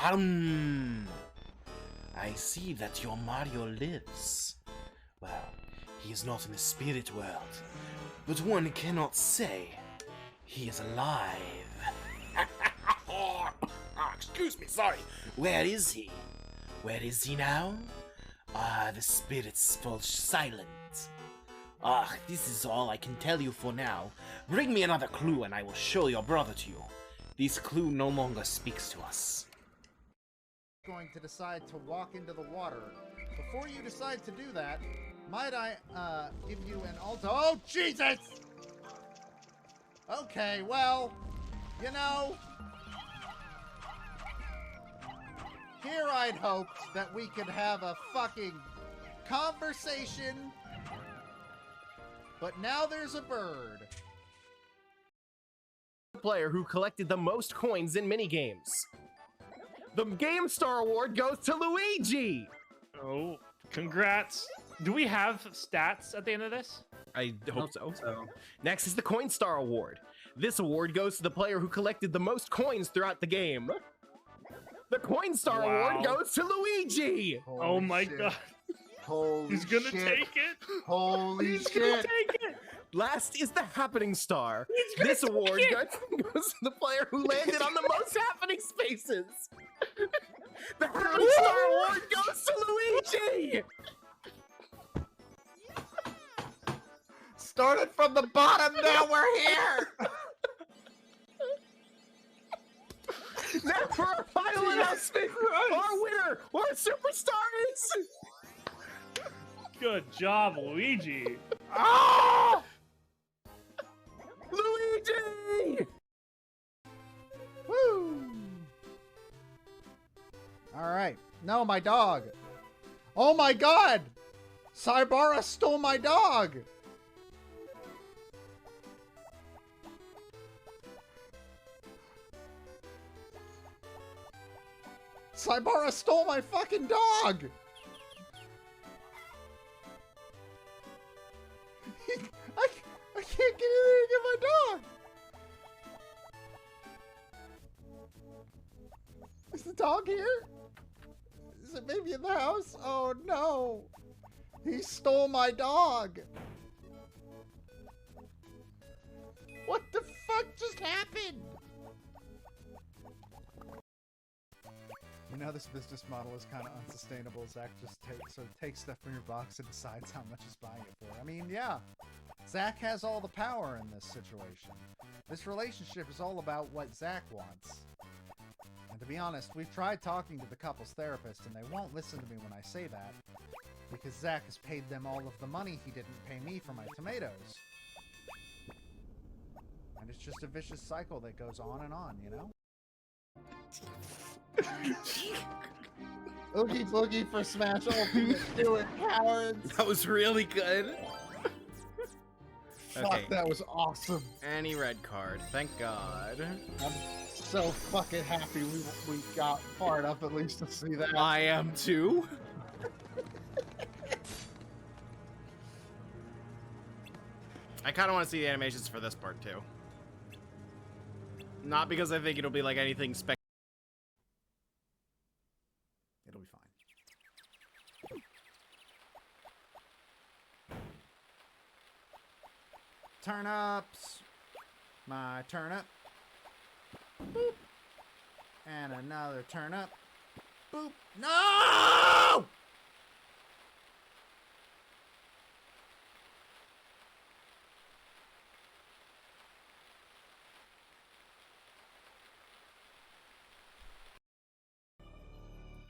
I see that your Mario lives. Well, he is not in the spirit world, but one cannot say he is alive. Excuse me, sorry. Where is he? Where is he now? The spirits fall silent. This is all I can tell you for now. Bring me another clue and I will show your brother to you. This clue no longer speaks to us. Going to decide to walk into the water. Before you decide to do that, might I give you an alto— Oh, Jesus! Okay, well, you know, here I'd hoped that we could have a fucking conversation, but now there's a bird. Player who collected the most coins in minigames. The Game Star Award goes to Luigi! Oh, congrats. Do we have stats at the end of this? I hope so. Next is the Coin Star Award. This award goes to the player who collected the most coins throughout the game. The Coin Star Award goes to Luigi! Oh my god. Holy He's gonna shit. take it. Holy He's shit. gonna take it. Last is the Happening Star. gonna This take award it. goes to the player who landed on the most happening spaces. The Happening Star Award goes to Luigi! Started from the bottom, now we're here! Now for our final announcement, our winner, our superstars! Good job, Luigi. Ah! Luigi! Woo! Alright. No, my dog. Oh my god! Cybara stole my dog! Cybara stole my fucking dog! I can't get in there to get my dog! Is the dog here? Is it maybe in the house? Oh no! He stole my dog! What the fuck just happened? You know, this business model is kind of unsustainable. Zach just takes stuff from your box and decides how much he's buying it for. I mean, yeah, Zach has all the power in this situation. This relationship is all about what Zach wants. And to be honest, we've tried talking to the couple's therapist, and they won't listen to me when I say that, because Zach has paid them all of the money he didn't pay me for my tomatoes. And it's just a vicious cycle that goes on and on, you know? Oogie boogie for Smash Ultimate, do it, cowards! That was really good. Fuck, Okay. that was awesome. Any red card, thank God. I'm so fucking happy we got far enough at least to see that. I am too. I kind of want to see the animations for this part too. Not because I think it'll be like anything spec. It'll be fine. Turnips. My turnip. Boop. And another turnip. Boop. No!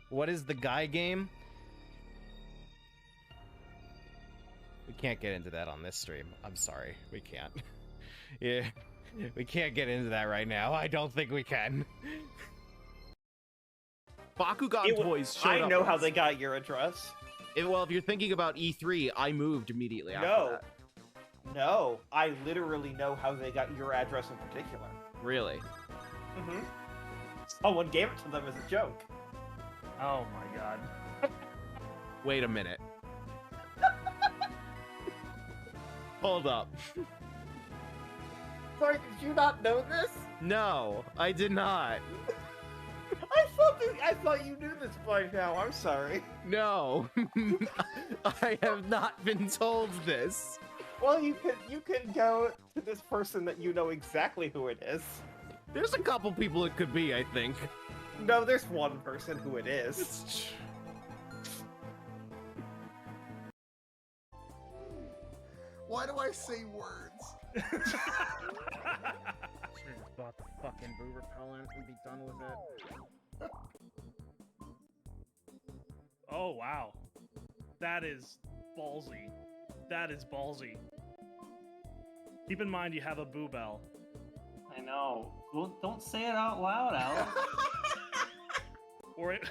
What is the guy game? We can't get into that on this stream. I'm sorry, we can't. Yeah, we can't get into that right now. I don't think we can. Bakugan Toys showed up. I know how they got your address. Well, if you're thinking about E3, I moved immediately after No. that. No, I literally know how they got your address in particular. Really? Mm-hmm. Someone gave it to them as a joke. Oh my god. Wait a minute. Hold up. Sorry, did you not know this? No, I did not. I thought I thought you knew this by now. I'm sorry. No, I have not been told this. Well, you can go to this person that you know exactly who it is. There's a couple people it could be, I think. No, there's one person who it is. Why do I say words? Should've just bought the fucking boo repellent and be done with it. Oh, wow. That is ballsy. That is ballsy. Keep in mind you have a boo bell. I know. Well, don't say it out loud, Alex. Or it...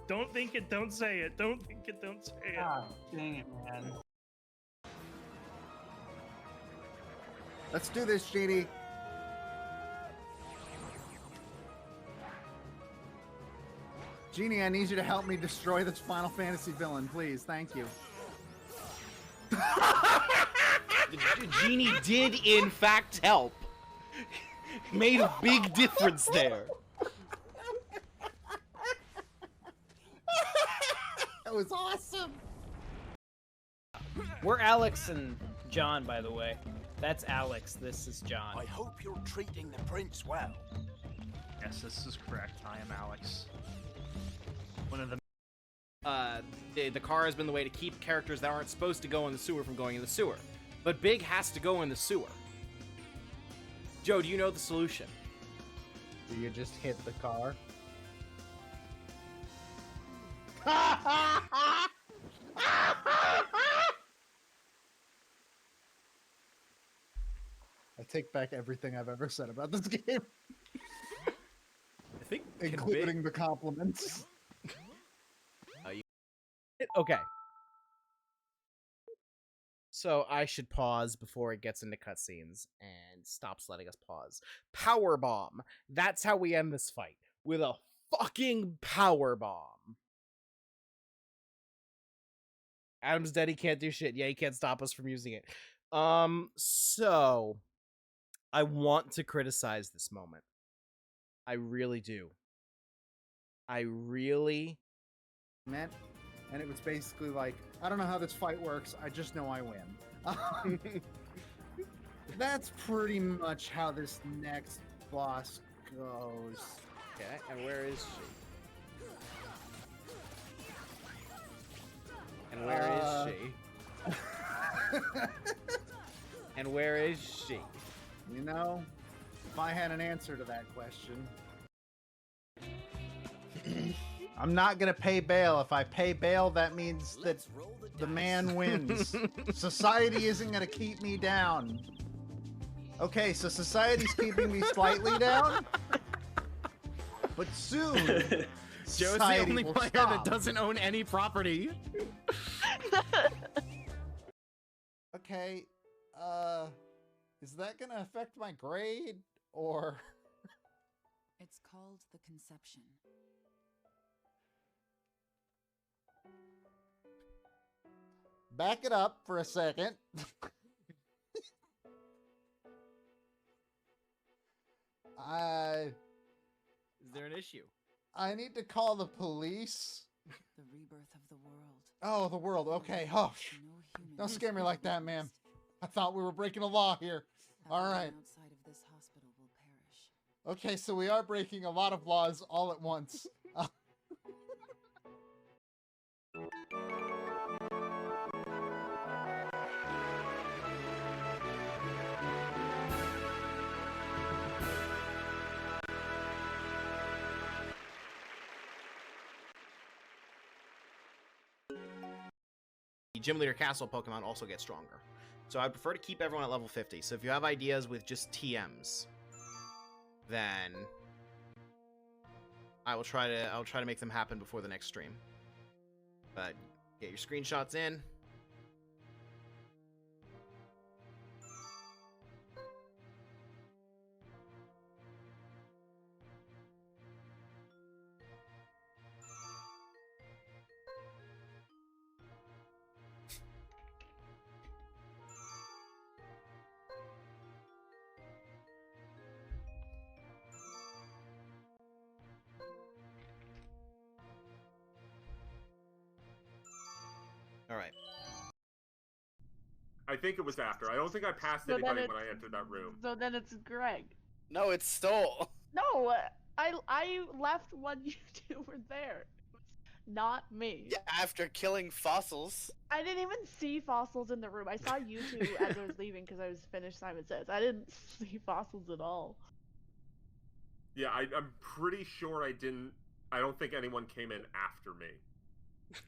Don't think it, don't say it. Don't think it, don't say it. God dang it, man. Let's do this, Genie. Genie, I need you to help me destroy this Final Fantasy villain, please. Thank you. The genie did, in fact, help. Made a big difference there. That was awesome. We're Alex and John, by the way. That's Alex. This is John. I hope you're treating the prince well. Yes, this is correct. I am Alex. One of the... The car has been the way to keep characters that aren't supposed to go in the sewer from going in the sewer. But Big has to go in the sewer. Joe, do you know the solution? Do you just hit the car? I take back everything I've ever said about this game, I think including the compliments. Okay. So I should pause before it gets into cutscenes and stops letting us pause. Power bomb. That's how we end this fight. With a fucking power bomb. Adam's dead, he can't do shit. Yeah, he can't stop us from using it. So I want to criticize this moment. I really do. I really Meant, and it was basically like, I don't know how this fight works, I just know I win. That's pretty much how this next boss goes. Okay, and where is she? And where is she? And where is she? You know, if I had an answer to that question... I'm not gonna pay bail. If I pay bail, that means that the man wins. Society isn't gonna keep me down. Okay, so society's keeping me slightly down, but soon Joe's the society only will player stop. that doesn't own any property. Okay, is that gonna affect my grade or? It's called the conception. Back it up for a second. Is there an issue? I need to call the police. The rebirth of the world. Oh, the world. Okay. Oh, No human don't scare me like that, ma'am. I thought we were breaking a law here. All right. Outside of this hospital will perish. Okay, so we are breaking a lot of laws all at once. The Gym Leader Castle Pokemon also get stronger. So I prefer to keep everyone at level 50. So if you have ideas with just TMs, then I'll try to make them happen before the next stream. But get your screenshots in. right. I think it was after. I don't think I passed anybody when I entered that room. So then it's Greg. No, it's Stole. No, I left when you two were there. It was not me. Yeah, after killing fossils. I didn't even see fossils in the room. I saw you two as I was leaving because I was finished Simon Says. I didn't see fossils at all. Yeah, I'm pretty sure I didn't. I don't think anyone came in after me.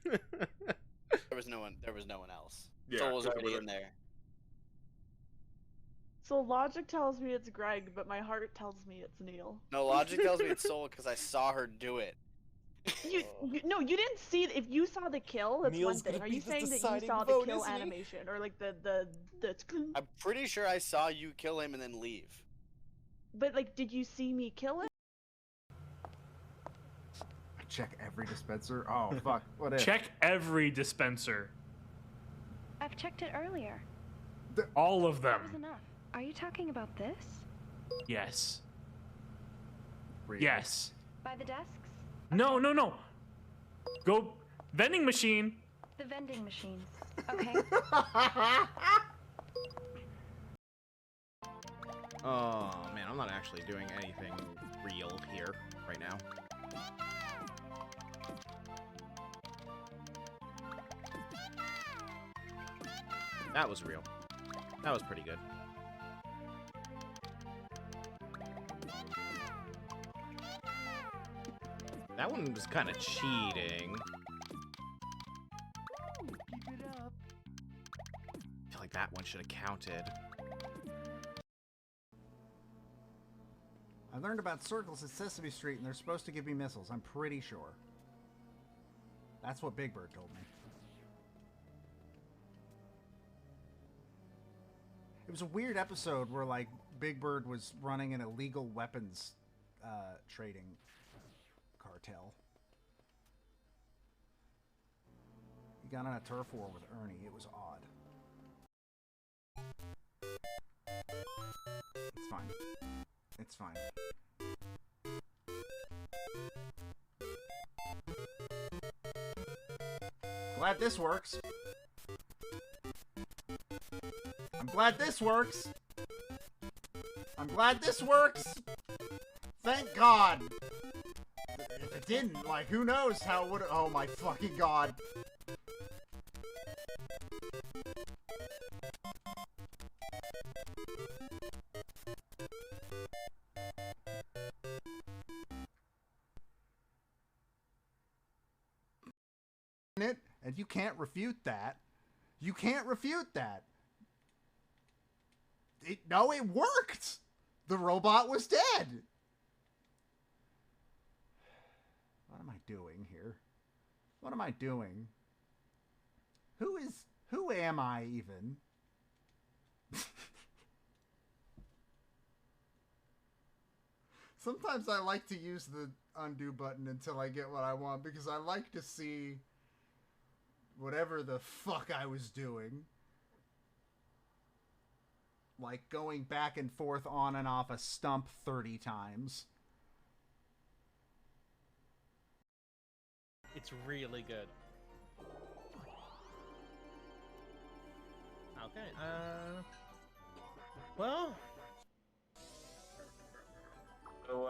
There was no one else. Yeah, Soul was 'cause already it in there. So logic tells me it's Greg, but my heart tells me it's Neil. No, logic tells me it's Soul because I saw her do it. No, you didn't see it. If you saw the kill, that's Neil's one thing. gonna Are be you the saying that you deciding saw vote, the kill isn't he? animation or like the I'm pretty sure I saw you kill him and then leave. But like, did you see me kill him? I check every dispenser. Oh fuck! What if? Check every dispenser. I've checked it earlier. All of That was them. enough. Are you talking about this? Yes. Really? Yes. By the desks? No, no, no. Go vending machine. The vending machines. Okay. Oh man, I'm not actually doing anything real here right now. That was real. That was pretty good. That one was kind of cheating. I feel like that one should have counted. I learned about circles at Sesame Street, and they're supposed to give me missiles. I'm pretty sure. That's what Big Bird told me. It was a weird episode where, like, Big Bird was running an illegal weapons trading cartel. He got on a turf war with Ernie. It was odd. It's fine. It's fine. Glad this works. I'm glad this works. I'm glad this works. Thank God. If it didn't, like, who knows how it would. Oh my fucking God. It, and you can't refute that. You can't refute that. No, it worked. The robot was dead. What am I doing here? What am I doing? Who am I even? Sometimes I like to use the undo button until I get what I want because I like to see whatever the fuck I was doing. Like going back and forth on and off a stump 30 times. It's really good. Okay, well... So,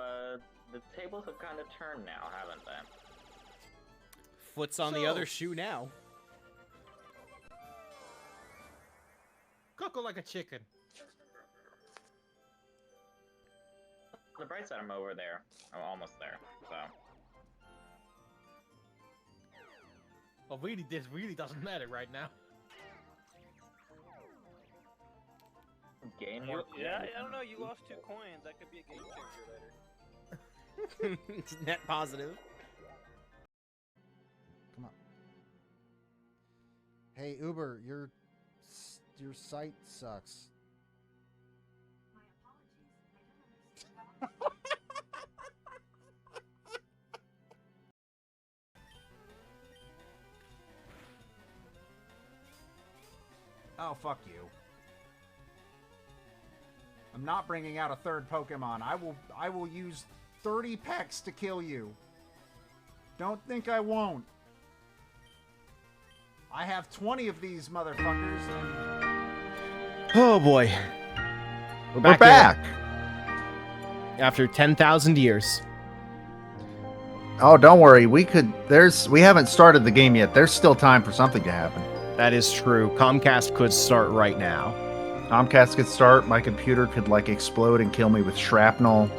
the tables have kind of turned now, haven't they? Foot's on the other shoe now. Cuckoo like a chicken. On the bright side, I'm over there. I'm almost there, so... Well, really, this really doesn't matter right now. Gain more. Yeah, I don't know. You lost 2 coins. That could be a game changer later. It's net positive. Come on. Hey, Uber, your site sucks. My apologies. Oh, fuck you. I'm not bringing out a third Pokemon. I will use 30 pecks to kill you. Don't think I won't. I have 20 of these motherfuckers. And... Oh boy. We're back. After 10,000 years. Oh, don't worry. We haven't started the game yet. There's still time for something to happen. That is true. Comcast could start right now. Comcast could start. My computer could like explode and kill me with shrapnel.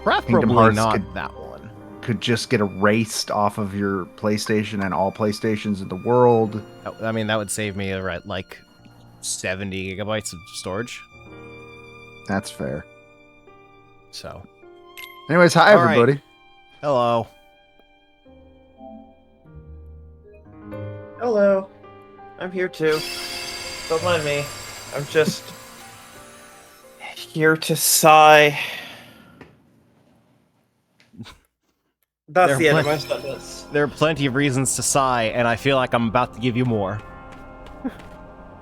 Preferably not that one. Could just get erased off of your PlayStation and all PlayStations in the world. I mean, that would save me like 70 gigabytes of storage. That's fair. So. Anyways, hi everybody. Right. Hello. Hello. I'm here too. Don't mind me. I'm just here to sigh. That's the end of my sentence. There are plenty of reasons to sigh, and I feel like I'm about to give you more.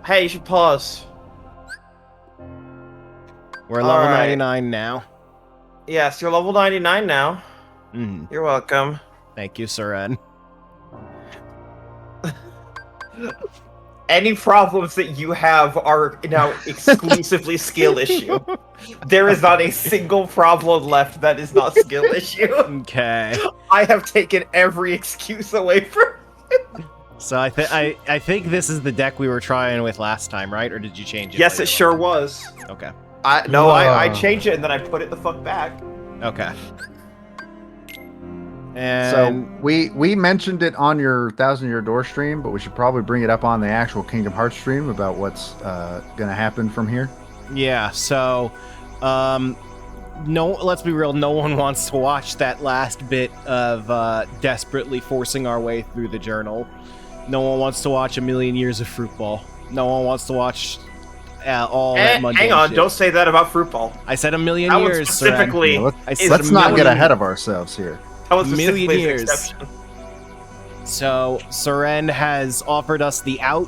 Hey, you should pause. We're level 99 now. Yes, you're level 99 now. Mm. You're welcome. Thank you, Seren. Any problems that you have are now exclusively skill issue. There is not a single problem left that is not skill issue. Okay. I have taken every excuse away from it. So I think this is the deck we were trying with last time, right? Or did you change it? Yes, it sure was. Okay. I changed it and then I put it the fuck back. Okay. And so we mentioned it on your 1,000-Year Door stream, but we should probably bring it up on the actual Kingdom Hearts stream about what's going to happen from here. Yeah, so no, let's be real, no one wants to watch that last bit of desperately forcing our way through the journal. No one wants to watch a million years of Fruit Ball. No one wants to watch all that mundane Hang on, shit. Don't say that about Fruit Ball. I said a million that years, specifically. Let's not get ahead of ourselves here. That was million specifically years. an exception. So Seren has offered us the out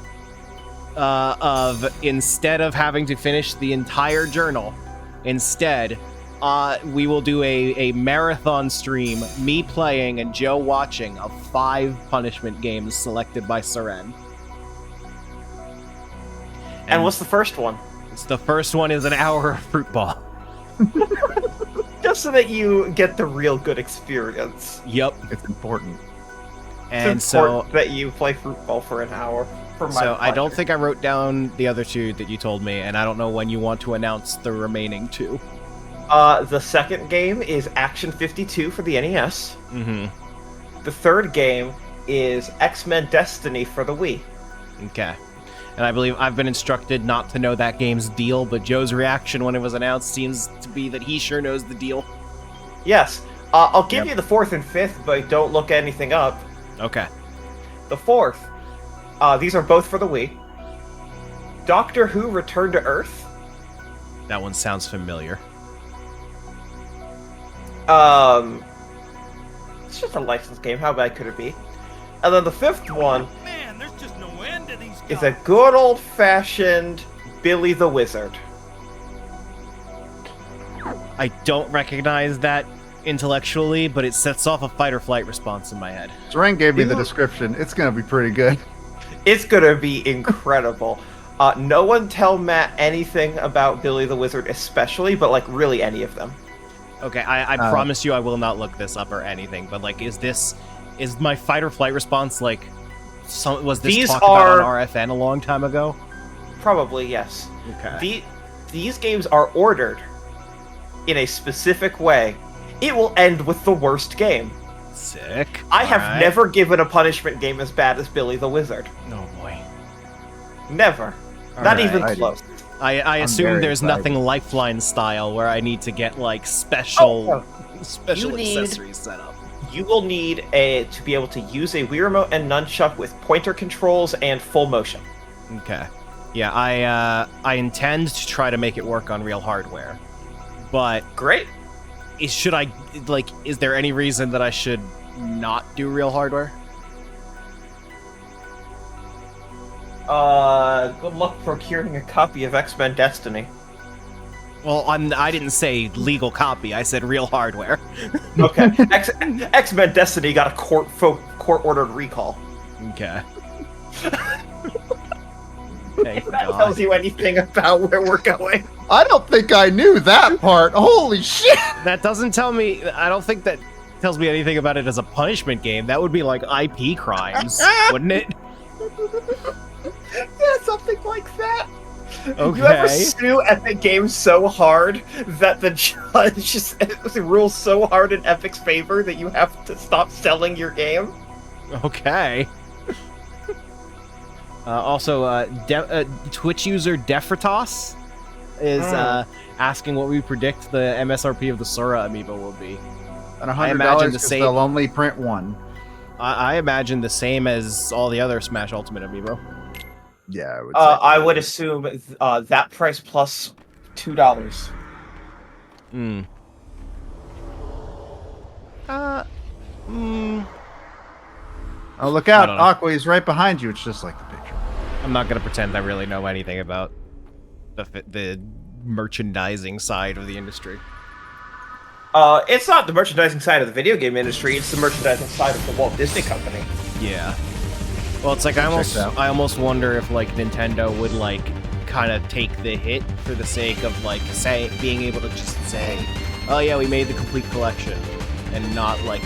of, instead of having to finish the entire journal, instead we will do a marathon stream, me playing and Joe watching, of 5 punishment games selected by Seren. And what's the first one? The first one is an hour of Fruit Ball. Just so that you get the real good experience. Yep. It's important. And it's important that you play Fruit Ball for an hour. For my so I don't think I wrote down the other 2 that you told me, and I don't know when you want to announce the remaining 2. The second game is Action 52 for the NES. Mm-hmm. The third game is X-Men Destiny for the Wii. Okay. And I believe I've been instructed not to know that game's deal, but Joe's reaction when it was announced seems to be that he sure knows the deal. Yes. I'll give you the 4th and 5th, but don't look anything up. Okay. The 4th, these are both for the Wii. Doctor Who Return to Earth. That one sounds familiar. It's just a licensed game. How bad could it be? And then the 5th one is a good old-fashioned Billy the Wizard. I don't recognize that intellectually, but it sets off a fight or flight response in my head. Seren gave me the description. It's going to be pretty good. It's going to be incredible. No one tell Matt anything about Billy the Wizard especially, but like really any of them. Okay, I promise you I will not look this up or anything, but like is my fight or flight response like was this talked about on RFN a long time ago? Probably, yes. Okay. These games are ordered in a specific way. It will end with the worst game. Sick. I have never given a punishment game as bad as Billy the Wizard. Oh boy. Never. Not even close. I assume there's nothing Lifeline style where I need to get like special accessories set up. You will need to be able to use a Wii Remote and nunchuck with pointer controls and full motion. Okay. Yeah, I intend to try to make it work on real hardware. But great. Is there any reason that I should not do real hardware? Good luck procuring a copy of X-Men Destiny. Well, I didn't say legal copy. I said real hardware. Okay. X-Men Destiny got a court-ordered recall. Okay. If that tells you anything about where we're going. I don't think I knew that part. Holy shit! That doesn't tell me. I don't think that tells me anything about it as a punishment game. That would be like IP crimes, wouldn't it? Yeah, something like that. Okay. You ever sue Epic Games so hard that the judge rules so hard in Epic's favor that you have to stop selling your game? Okay. Also, Twitch user Defritos is asking what we predict the MSRP of the Sora amiibo will be. And $100 because they'll only print one. I imagine the same as all the other Smash Ultimate amiibo. Yeah, I would assume that price plus $2. Hmm. Oh, look out! Aqua is right behind you. It's just like the picture. I'm not gonna pretend I really know anything about the merchandising side of the industry. It's not the merchandising side of the video game industry. It's the merchandising side of the Walt Disney Company. Yeah. Well, it's like I almost wonder if like Nintendo would like kind of take the hit for the sake of like being able to just say, "Oh yeah, we made the complete collection," and not like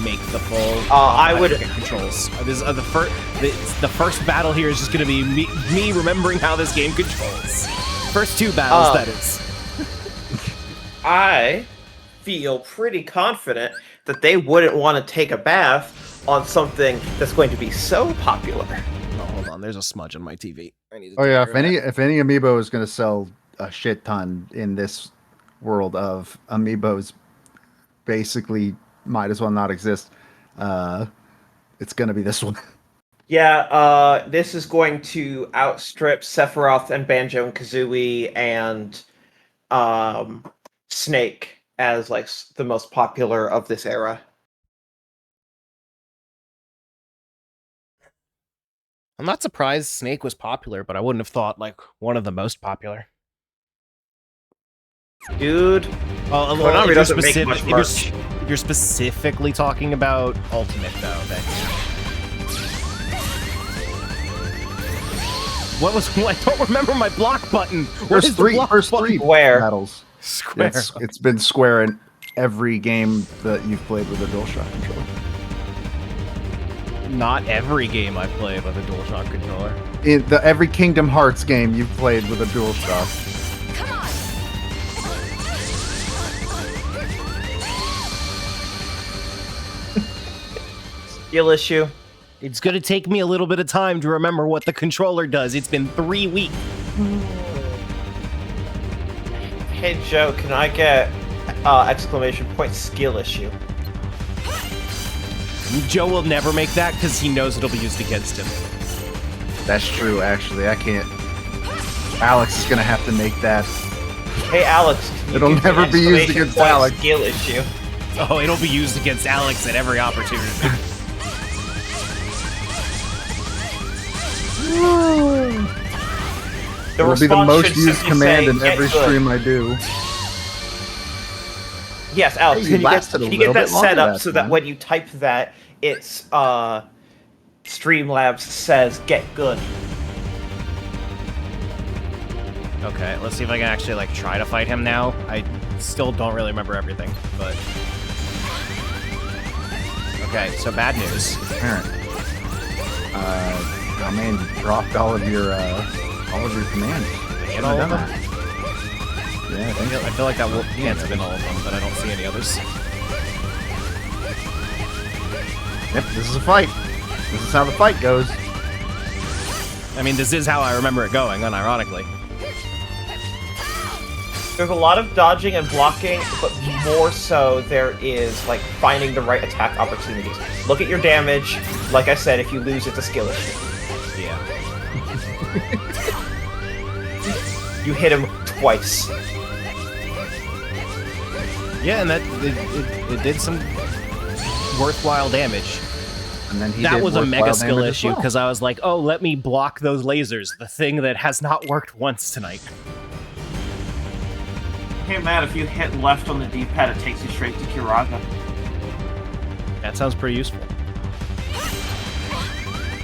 make the full. I would controls. This the first battle here is just gonna be me remembering how this game controls. First two battles, that is. I feel pretty confident that they wouldn't want to take a bath on something that's going to be so popular. Oh, hold on. There's a smudge on my TV. I need to if any amiibo is going to sell a shit ton in this world of amiibos, basically might as well not exist. It's going to be this one. Yeah, this is going to outstrip Sephiroth and Banjo and Kazooie and Snake as like the most popular of this era. I'm not surprised Snake was popular, but I wouldn't have thought like one of the most popular. Dude, Konami doesn't make much merch. If you're specifically talking about Ultimate, though, then what was? I don't remember my block button. There's three Square battles. Square. It's been square in every game that you've played with a DualShock controller. Not every game I've played with a DualShock controller. In every Kingdom Hearts game you've played with a DualShock. Skill issue. It's gonna take me a little bit of time to remember what the controller does. It's been 3 weeks. Hey Joe, can I get exclamation point skill issue? Joe will never make that because he knows it'll be used against him. That's true, actually. I can't. Alex is gonna have to make that. Hey Alex, it'll never be used against Alex. Skill issue. Oh, it'll be used against Alex at every opportunity. It will be the most used command in every stream I do. Yes, Alex, Hey, can you get that set up so that when you type that, it's Streamlabs says get good. Okay, let's see if I can actually like try to fight him now. I still don't really remember everything, but okay. So bad news. Alright. Oh man, you dropped all of your commands. Get all of them. Yeah, I feel like that will can't have been all of them, but I don't see any others. Yep, this is a fight. This is how the fight goes. I mean, this is how I remember it going, unironically. There's a lot of dodging and blocking, but more so there is like finding the right attack opportunities. Look at your damage. Like I said, if you lose, it's a skill issue. Yeah. You hit him twice. Yeah, and that it did some worthwhile damage. And then that was a mega skill issue because I was like, oh, let me block those lasers, the thing that has not worked once tonight. Hey Matt, if you hit left on the D-pad, it takes you straight to Kiraga. That sounds pretty useful.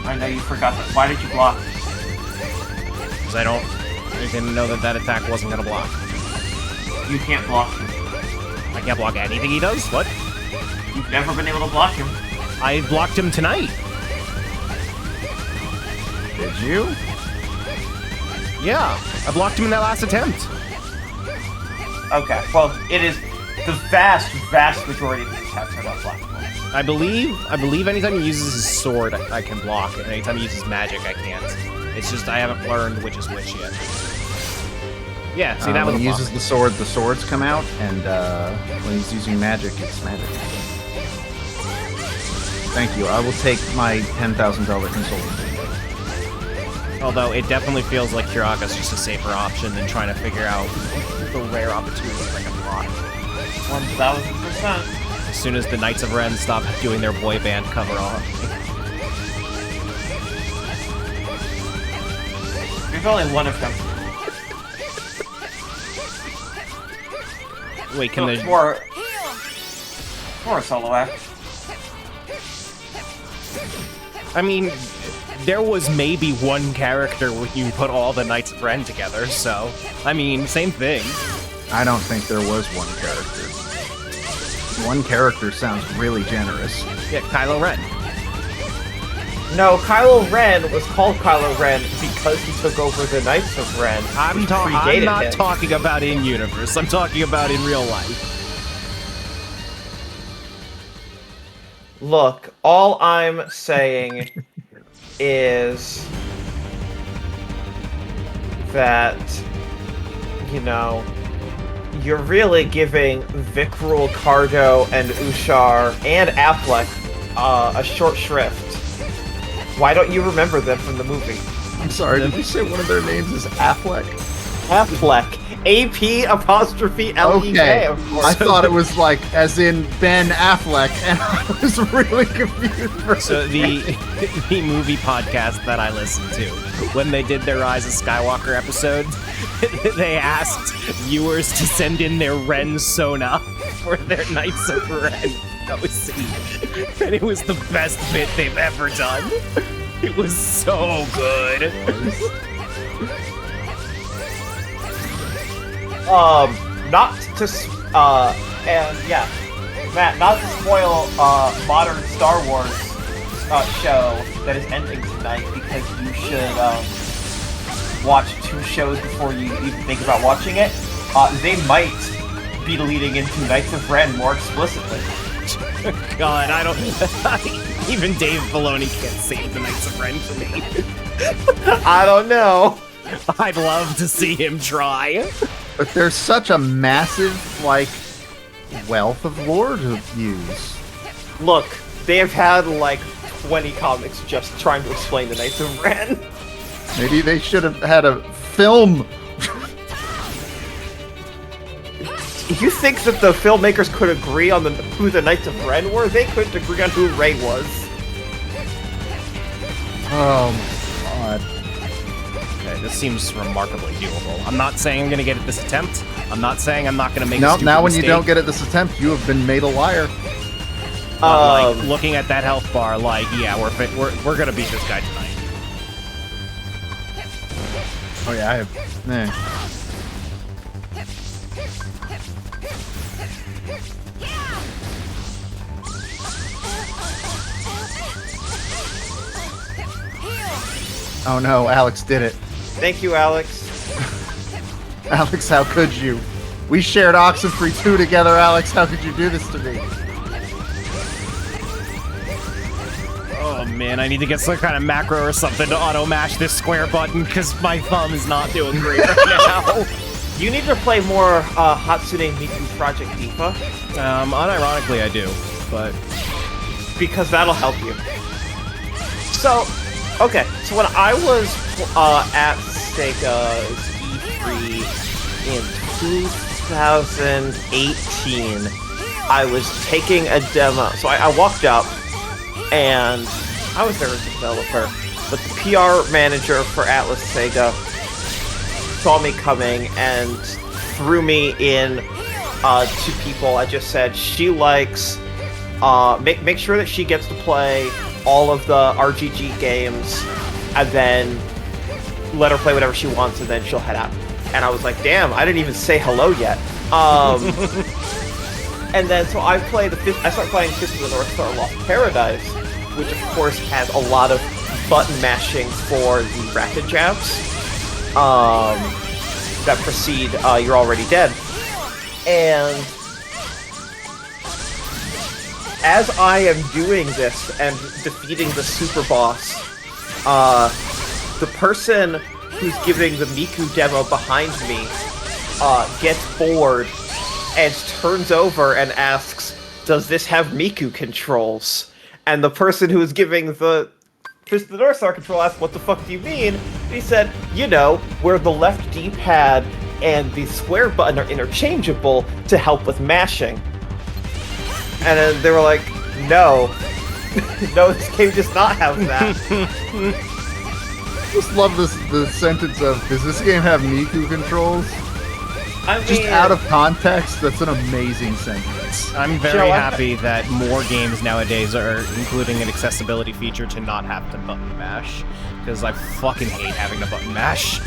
I know you forgot that. Why did you block? Because I didn't know that attack wasn't gonna block. You can't block him. I can't block anything he does? What? You've never been able to block him. I blocked him tonight. Did you? Yeah, I blocked him in that last attempt. Okay, well, it is the vast majority of his attacks are not blockable. I believe anytime he uses his sword, I can block, and anytime he uses magic, I can't. It's just I haven't learned which is which yet. Yeah, see that when was he uses the swords come out, and when he's using magic, it's magic. Thank you. I will take my $10,000 consulting. Although it definitely feels like Kiraga's just a safer option than trying to figure out the rare opportunities I can block. 1000%. As soon as the Knights of Ren stop doing their boy band cover off. There's only one of them. Wait, can they... More a solo act. I mean, there was maybe one character when you put all the Knights of Ren together, so... I mean, same thing. I don't think there was one character. One character sounds really generous. Yeah, Kylo Ren. No, Kylo Ren was called Kylo Ren because he took over the Knights of Ren. I'm not talking about in-universe. I'm talking about in real life. Look, all I'm saying is that, you know, you're really giving Vikrul, Cardo, and Ushar, and Affleck a short shrift. Why don't you remember them from the movie? I'm sorry, did you say one of their names is Affleck? Affleck. A-P-L-E-K, Okay, of course. I thought it was like, as in Ben Affleck, and I was really confused for So the movie podcast that I listened to, when they did their Rise of Skywalker episode, they asked viewers to send in their Ren Sona for their Knights of Ren OC. And it was the best bit they've ever done. It was so good. Not to, and yeah, Matt, not to spoil, modern Star Wars, show that is ending tonight, because you should, watch 2 shows before you even think about watching it. They might be leading into Knights of Ren more explicitly. God, I don't... Even Dave Filoni can't save the Knights of Ren for me. I don't know. I'd love to see him try. But there's such a massive, like, wealth of lore to use. Look, they have had, like, 20 comics just trying to explain the Knights of Ren. Maybe they should have had a film. You think that the filmmakers could agree on who the Knights of Ren were? They couldn't agree on who Rey was. Oh my god. Okay, this seems remarkably doable. I'm not saying I'm gonna get it this attempt. I'm not saying I'm not gonna make a No, stupid now when mistake. you don't get it this attempt, you have been made a liar. But, like, looking at that health bar, like, yeah, we're gonna beat this guy tonight. Oh yeah, I have... Oh no, Alex did it. Thank you, Alex. Alex, how could you? We shared Oxenfree 2 together, Alex. How could you do this to me? Oh man, I need to get some kind of macro or something to auto-mash this square button, because my thumb is not doing great right now. You need to play more Hatsune Miku Project Diva. Unironically I do, but... Because that'll help you. So, okay, so when I was at Sega's E3 in 2018, I was taking a demo. So I walked up, and I was there as a developer, but the PR manager for Atlas Sega saw me coming and threw me in to people. I just said she likes make sure that she gets to play all of the RGG games, and then let her play whatever she wants, and then she'll head out. And I was like, damn, I didn't even say hello yet. And then so I started playing Fist of the North Star Lost Paradise, which of course has a lot of button mashing for the rapid jabs that precede You're Already Dead. And as I am doing this and defeating the super boss, the person who's giving the Miku demo behind me gets bored and turns over and asks, "Does this have Miku controls?" And the person who is giving the Fist of the North Star control asked, "What the fuck do you mean?" And he said, "You know, where the left D-pad and the square button are interchangeable to help with mashing." And then they were like, "No, no, this game does not have that." Just love the sentence of, "Does this game have Miku controls?" I mean, just out of context, that's an amazing sentence. I'm very happy that more games nowadays are including an accessibility feature to not have to button mash, because I fucking hate having to button mash.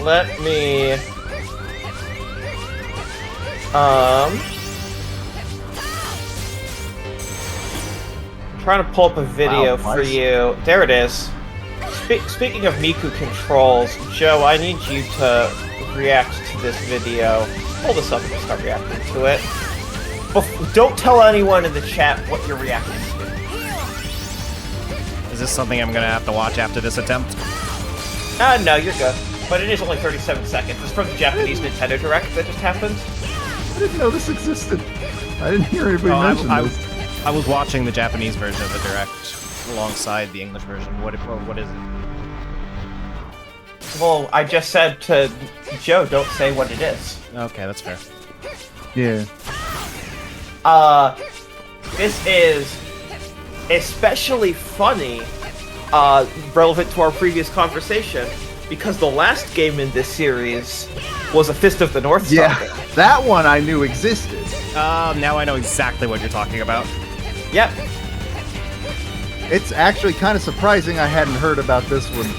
Let me trying to pull up a video for you. There it is. Speaking of Miku controls, Joe, I need you to react to this video. Pull this up and start reacting to it. But don't tell anyone in the chat what you're reacting to. Is this something I'm gonna have to watch after this attempt? No, you're good. But it is only 37 seconds. It's from the Japanese Nintendo Direct that just happened. I didn't know this existed. I didn't hear anybody mention this. I was watching the Japanese version of the Direct alongside the English version. What is it? Well, I just said to Joe, don't say what it is. Okay, that's fair. Yeah. This is especially funny, relevant to our previous conversation, because the last game in this series was a Fist of the North Star game. That one I knew existed. Now I know exactly what you're talking about. Yep. It's actually kind of surprising I hadn't heard about this one,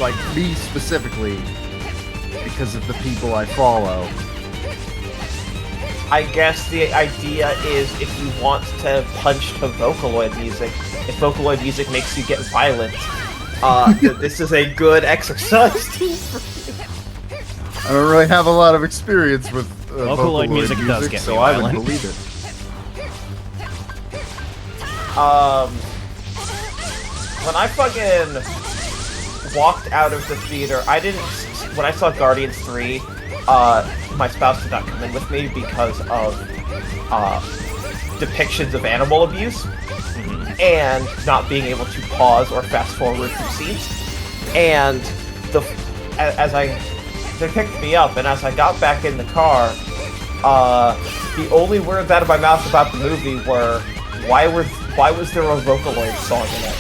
like me specifically, because of the people I follow. I guess the idea is if you want to punch to Vocaloid music, if Vocaloid music makes you get violent, this is a good exercise tool for you. I don't really have a lot of experience with Vocaloid music does get so me I violent. would believe it. When I fucking walked out of the theater, when I saw Guardians 3, my spouse did not come in with me because of depictions of animal abuse and not being able to pause or fast forward through scenes. And they picked me up, and as I got back in the car, the only words out of my mouth about the movie were, why was there a Vocaloid song in it?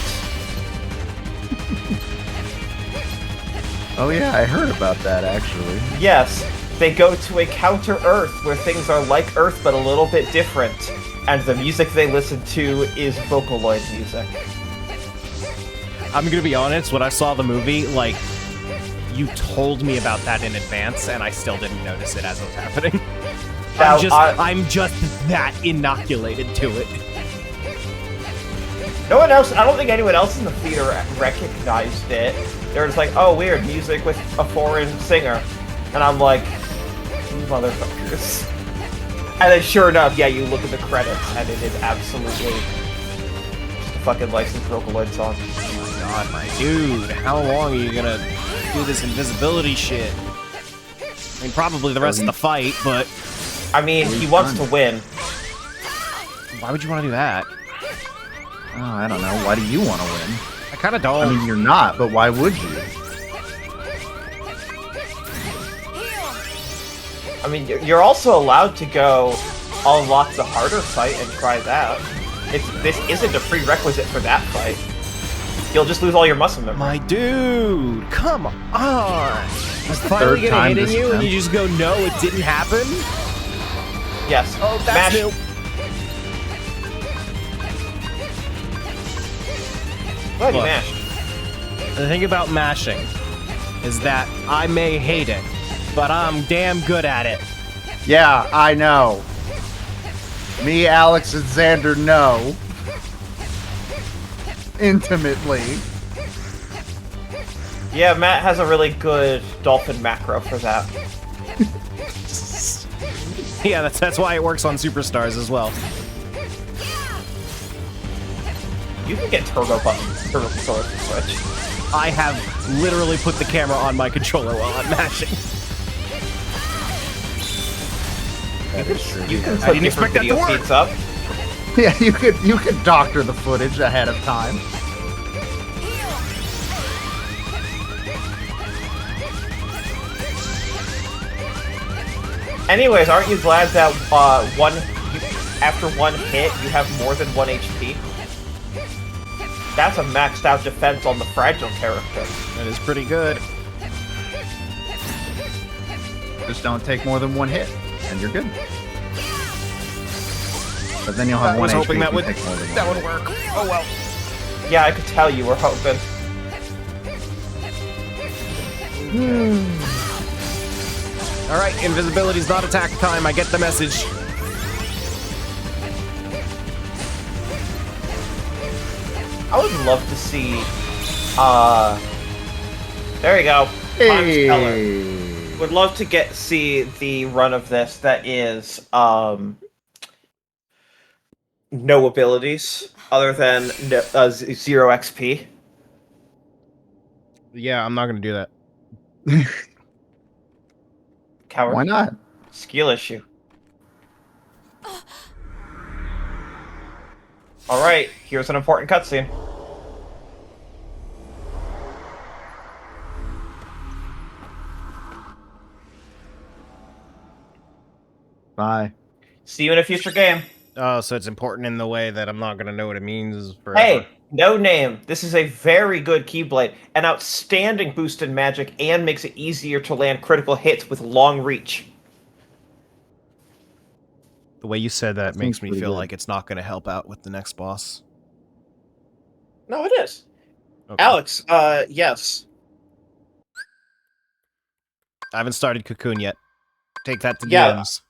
Oh yeah, I heard about that actually. Yes, they go to a counter-Earth where things are like Earth but a little bit different, and the music they listen to is Vocaloid music. I'm gonna be honest, when I saw the movie, like, you told me about that in advance, and I still didn't notice it as it was happening. Now, I'm just that inoculated to it. No one else, I don't think anyone else in the theater recognized it. They were just like, oh, weird, music with a foreign singer. And I'm like, motherfuckers. And then sure enough, yeah, you look at the credits, and it is absolutely just a fucking licensed Vocaloid song. Oh my god, my dude, how long are you gonna do this invisibility shit? I mean, probably the rest of the fight, but... I mean, he wants to win. Why would you want to do that? Oh, I don't know. Why do you want to win? I kind of don't. I mean, you're not, but why would you? I mean, you're also allowed to go unlock the harder fight and try that. This isn't a prerequisite for that fight. You'll just lose all your muscle memory. My dude, come on! I finally third get a time hit in this you, and attempt. you just go, "No, it didn't happen." Yes. Oh, that's Mash. new. Glad you Look. mashed. The thing about mashing is that I may hate it, but I'm damn good at it. Yeah, I know. Me, Alex, and Xander know. Intimately. Yeah, Matt has a really good dolphin macro for that. Yeah, that's why it works on Superstars as well. You can get turbo buttons, turbo controller for Switch. I have literally put the camera on my controller while I'm mashing. That is true. You can I put didn't expect different that to video work. feeds up. Yeah, you could doctor the footage ahead of time. Anyways, aren't you glad that after one hit, you have more than 1 HP? That's a maxed out defense on the fragile character. That is pretty good. Just don't take more than one hit, and you're good. But then you'll have I was 1 hoping HP that if you would take more than one would work. Oh well. Yeah, I could tell you were hoping. All right, invisibility's not attack time. I get the message. I would love to see, there you go. Miles Teller. Hey. Would love to see the run of this that is, no abilities other than 0 XP. Yeah, I'm not gonna do that. Coward. Why not? Skill issue. Alright, here's an important cutscene. Bye. See you in a future game. Oh, so it's important in the way that I'm not gonna know what it means forever. Hey, no name. This is a very good Keyblade. An outstanding boost in magic and makes it easier to land critical hits with long reach. The way you said that That makes seems me pretty feel good. like it's not gonna help out with the next boss. No, it is. Okay. Alex, yes. I haven't started Cocoon yet. Take that to Yeah. DMs.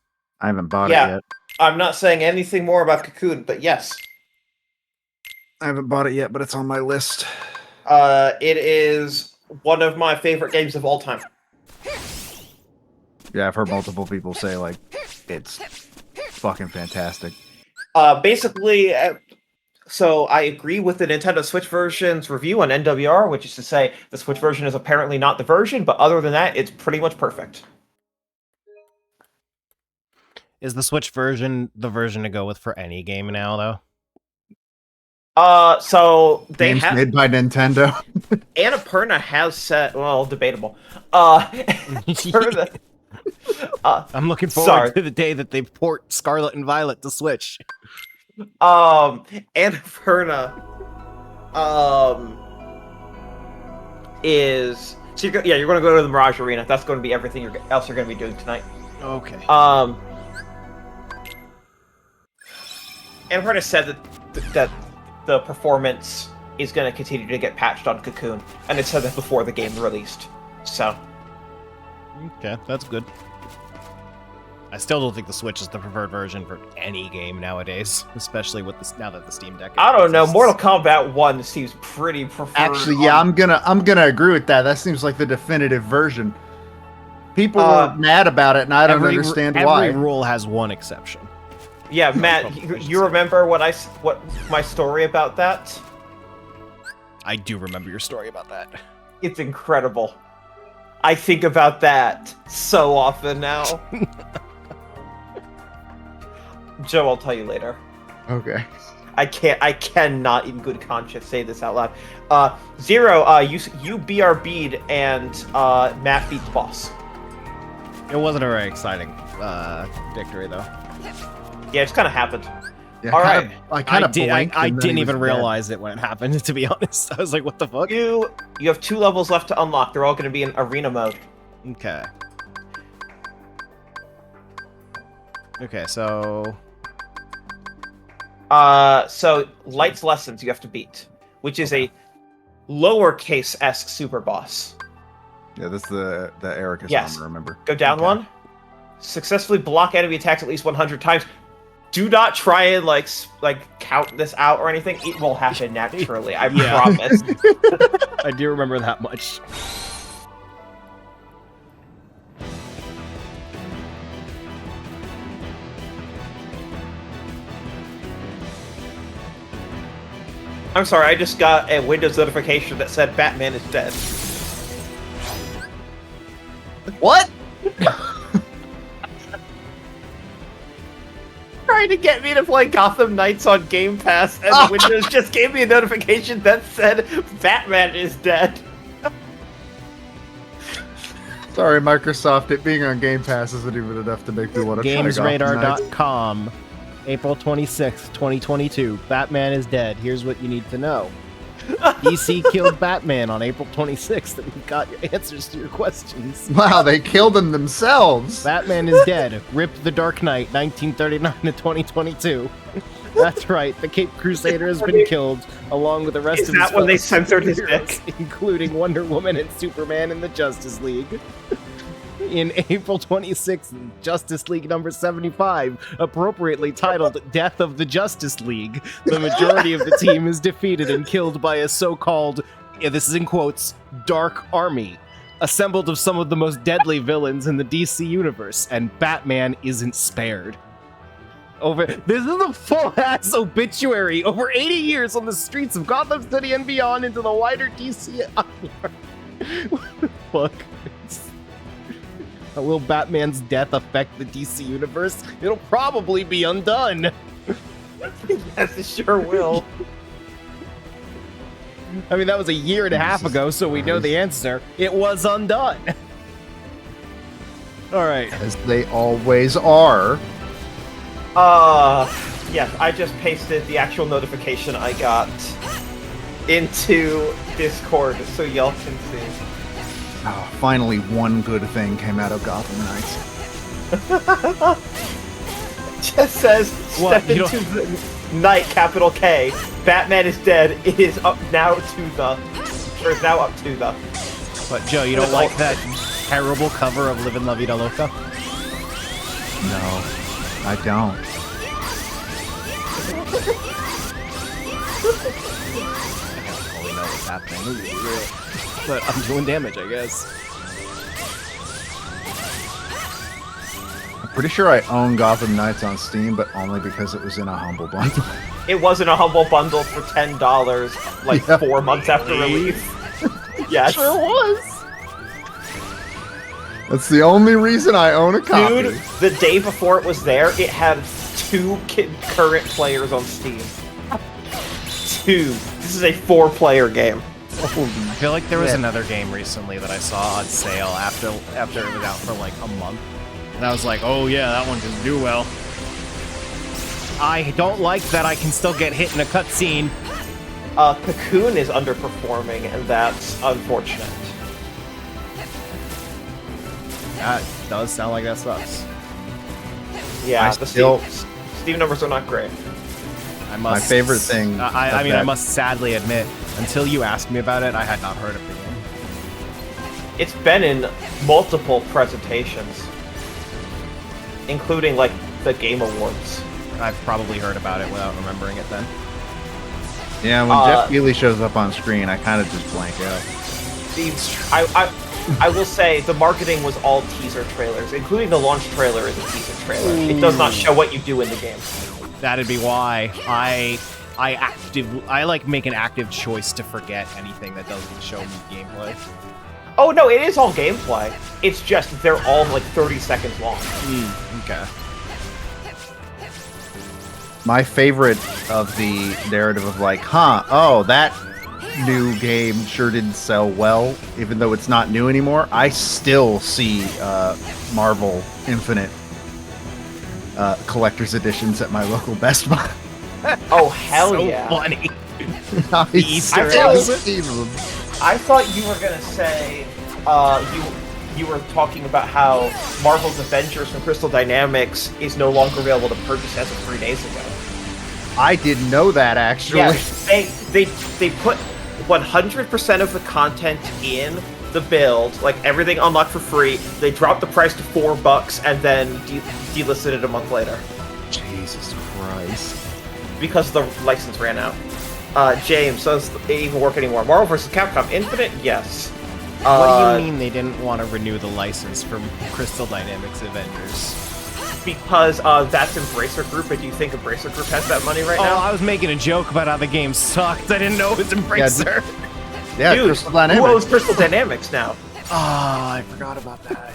I haven't bought Yeah. it yet. I'm not saying anything more about Cocoon, but yes. I haven't bought it yet, but it's on my list. It is one of my favorite games of all time. Yeah, I've heard multiple people say, like, it's fucking fantastic. Basically, so I agree with the Nintendo Switch version's review on NWR, which is to say the Switch version is apparently not the version, but other than that, it's pretty much perfect. Is the Switch version the version to go with for any game now, though? So they Games have made by Nintendo. Annapurna has said, well, debatable. Annapurna, I'm looking forward sorry. to the day that they port Scarlet and Violet to Switch. Annapurna, is so you're going to go to the Mirage Arena. That's going to be everything else you're going to be doing tonight. Okay. Annapurna said that the performance is going to continue to get patched on Cocoon, and it said that before the game released. So, Okay, that's good. I still don't think the Switch is the preferred version for any game nowadays, especially with this now that the Steam Deck. I don't know. exists. Mortal Kombat 1 seems pretty preferred. Actually, yeah, I'm gonna agree with that. That seems like the definitive version. People were mad about it, and I don't understand why. Every rule has one exception. Yeah, Matt, you remember what my story about that? I do remember your story about that. It's incredible. I think about that so often now. Joe, I'll tell you later. Okay. I cannot in good conscience say this out loud. Zero, you BRB'd and Matt beat the boss. It wasn't a very exciting victory, though. Yeah, it just kind of happened. Yeah, All right. I kind of I didn't even realize it when it happened, to be honest. I was like, what the fuck? You have 2 levels left to unlock. They're all going to be in arena mode. Okay. Okay, so... So Light's Lessons you have to beat, which is a lowercase-esque super boss. Yeah, that's the Ericus Yes. armor, remember? Go down one. Successfully block enemy attacks at least 100 times. Do not try and like count this out or anything. It will happen naturally. I promise. I do remember that much. I'm sorry, I just got a Windows notification that said Batman is dead. What? Trying to get me to play Gotham Knights on Game Pass, and Windows just gave me a notification that said Batman is dead. Sorry, Microsoft. It being on Game Pass isn't even enough to make me want to try Gotham Knights. GamesRadar.com, April 26th, 2022. Batman is dead. Here's what you need to know. DC killed Batman on April 26th, and we got your answers to your questions. Wow, they killed him themselves. Batman is dead. Rip the Dark Knight, 1939 to 2022. That's right. The Cape Crusader has been killed, along with the rest of his Is that when they fellow censored his superheroes, dick? including Wonder Woman and Superman in the Justice League. In April 26th, Justice League number 75, appropriately titled Death of the Justice League, the majority of the team is defeated and killed by a so-called, this is in quotes, Dark Army, assembled of some of the most deadly villains in the DC universe, and Batman isn't spared. This is a full-ass obituary. Over 80 years on the streets of Gotham City and beyond into the wider DC. What the fuck? How will Batman's death affect the DC universe? It'll probably be undone. Yes, it sure will. I mean, that was a year and a half ago, so we know the answer. It was undone. All right. As they always are. Yeah, I just pasted the actual notification I got into Discord so y'all can see. Oh, finally, one good thing came out of Gotham Knights. Just says, step into the night, capital K. Batman is dead. It is up now to the... Or is now up to the... But, Joe, you don't like that terrible cover of Livin' La Vida Loca? No, I don't. I don't fully know what's happening. But I'm doing damage, I guess. I'm pretty sure I own Gotham Knights on Steam, but only because it was in a Humble Bundle. It was in a Humble Bundle for $10, like 4 months after release. Yes. Sure was. That's the only reason I own a copy. Dude, the day before it was there, it had 2 current players on Steam. 2. This is a 4-player game. I feel like there was another game recently that I saw on sale after it was out for like a month. And I was like, oh yeah, that one doesn't do well. I don't like that I can still get hit in a cutscene. Cocoon is underperforming, and that's unfortunate. That does sound like that sucks. Yeah, the Steam numbers are not great. My favorite thing. I mean, I must sadly admit, until you asked me about it, I had not heard of the game. It's been in multiple presentations, including like the Game Awards. I've probably heard about it without remembering it then. Yeah, when Jeff Keighley shows up on screen, I kind of just blank out. I will say the marketing was all teaser trailers, including the launch trailer is a teaser trailer. It does not show what you do in the game. That'd be why I like make an active choice to forget anything that doesn't show me gameplay. Oh no, it is all gameplay. It's just they're all like 30 seconds long. Okay. My favorite of the narrative of like, oh, that new game sure didn't sell well, even though it's not new anymore. I still see Marvel Infinite collector's editions at my local Best Buy. Oh hell so yeah! Funny. Easter I thought you were gonna say you were talking about how Marvel's Avengers from Crystal Dynamics is no longer available to purchase as of 3 days ago. I didn't know that actually. Yeah, they put 100% of the content in the build, like everything unlocked for free. They dropped the price to $4 and then delisted it a month later. Jesus Christ. Because the license ran out. James, does it even work anymore? Marvel vs. Capcom Infinite? Yes. What do you mean they didn't want to renew the license from Crystal Dynamics Avengers? Because that's Embracer Group, and do you think Embracer Group has that money right now? Oh, I was making a joke about how the game sucked. I didn't know it was Embracer. Yeah, dude, Crystal Dynamics. Who owns Crystal Dynamics now? I forgot about that.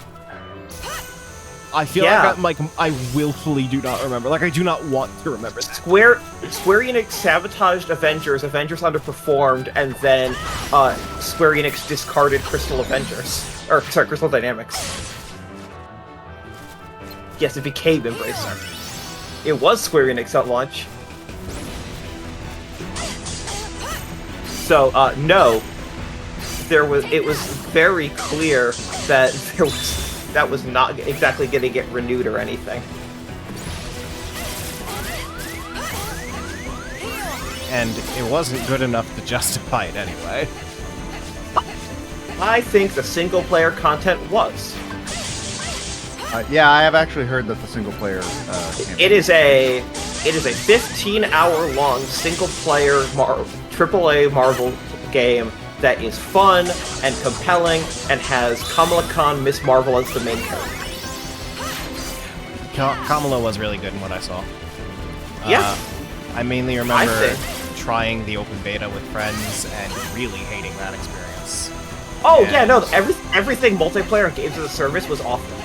I feel like I willfully do not remember. Like, I do not want to remember that. Square Enix sabotaged Avengers underperformed, and then Square Enix discarded Crystal Dynamics. Yes, it became Embracer. It was Square Enix at launch. So, no. It was very clear that that was not exactly going to get renewed or anything. And it wasn't good enough to justify it anyway. I think the single-player content was. Yeah, I have actually heard that the single-player. It is a 15-hour-long single-player AAA Marvel game that is fun and compelling and has Kamala Khan Miss Marvel as the main character. Kamala was really good in what I saw. Yeah. I mainly remember trying the open beta with friends and really hating that experience. Oh yeah, no, everything multiplayer and games as a service was awful.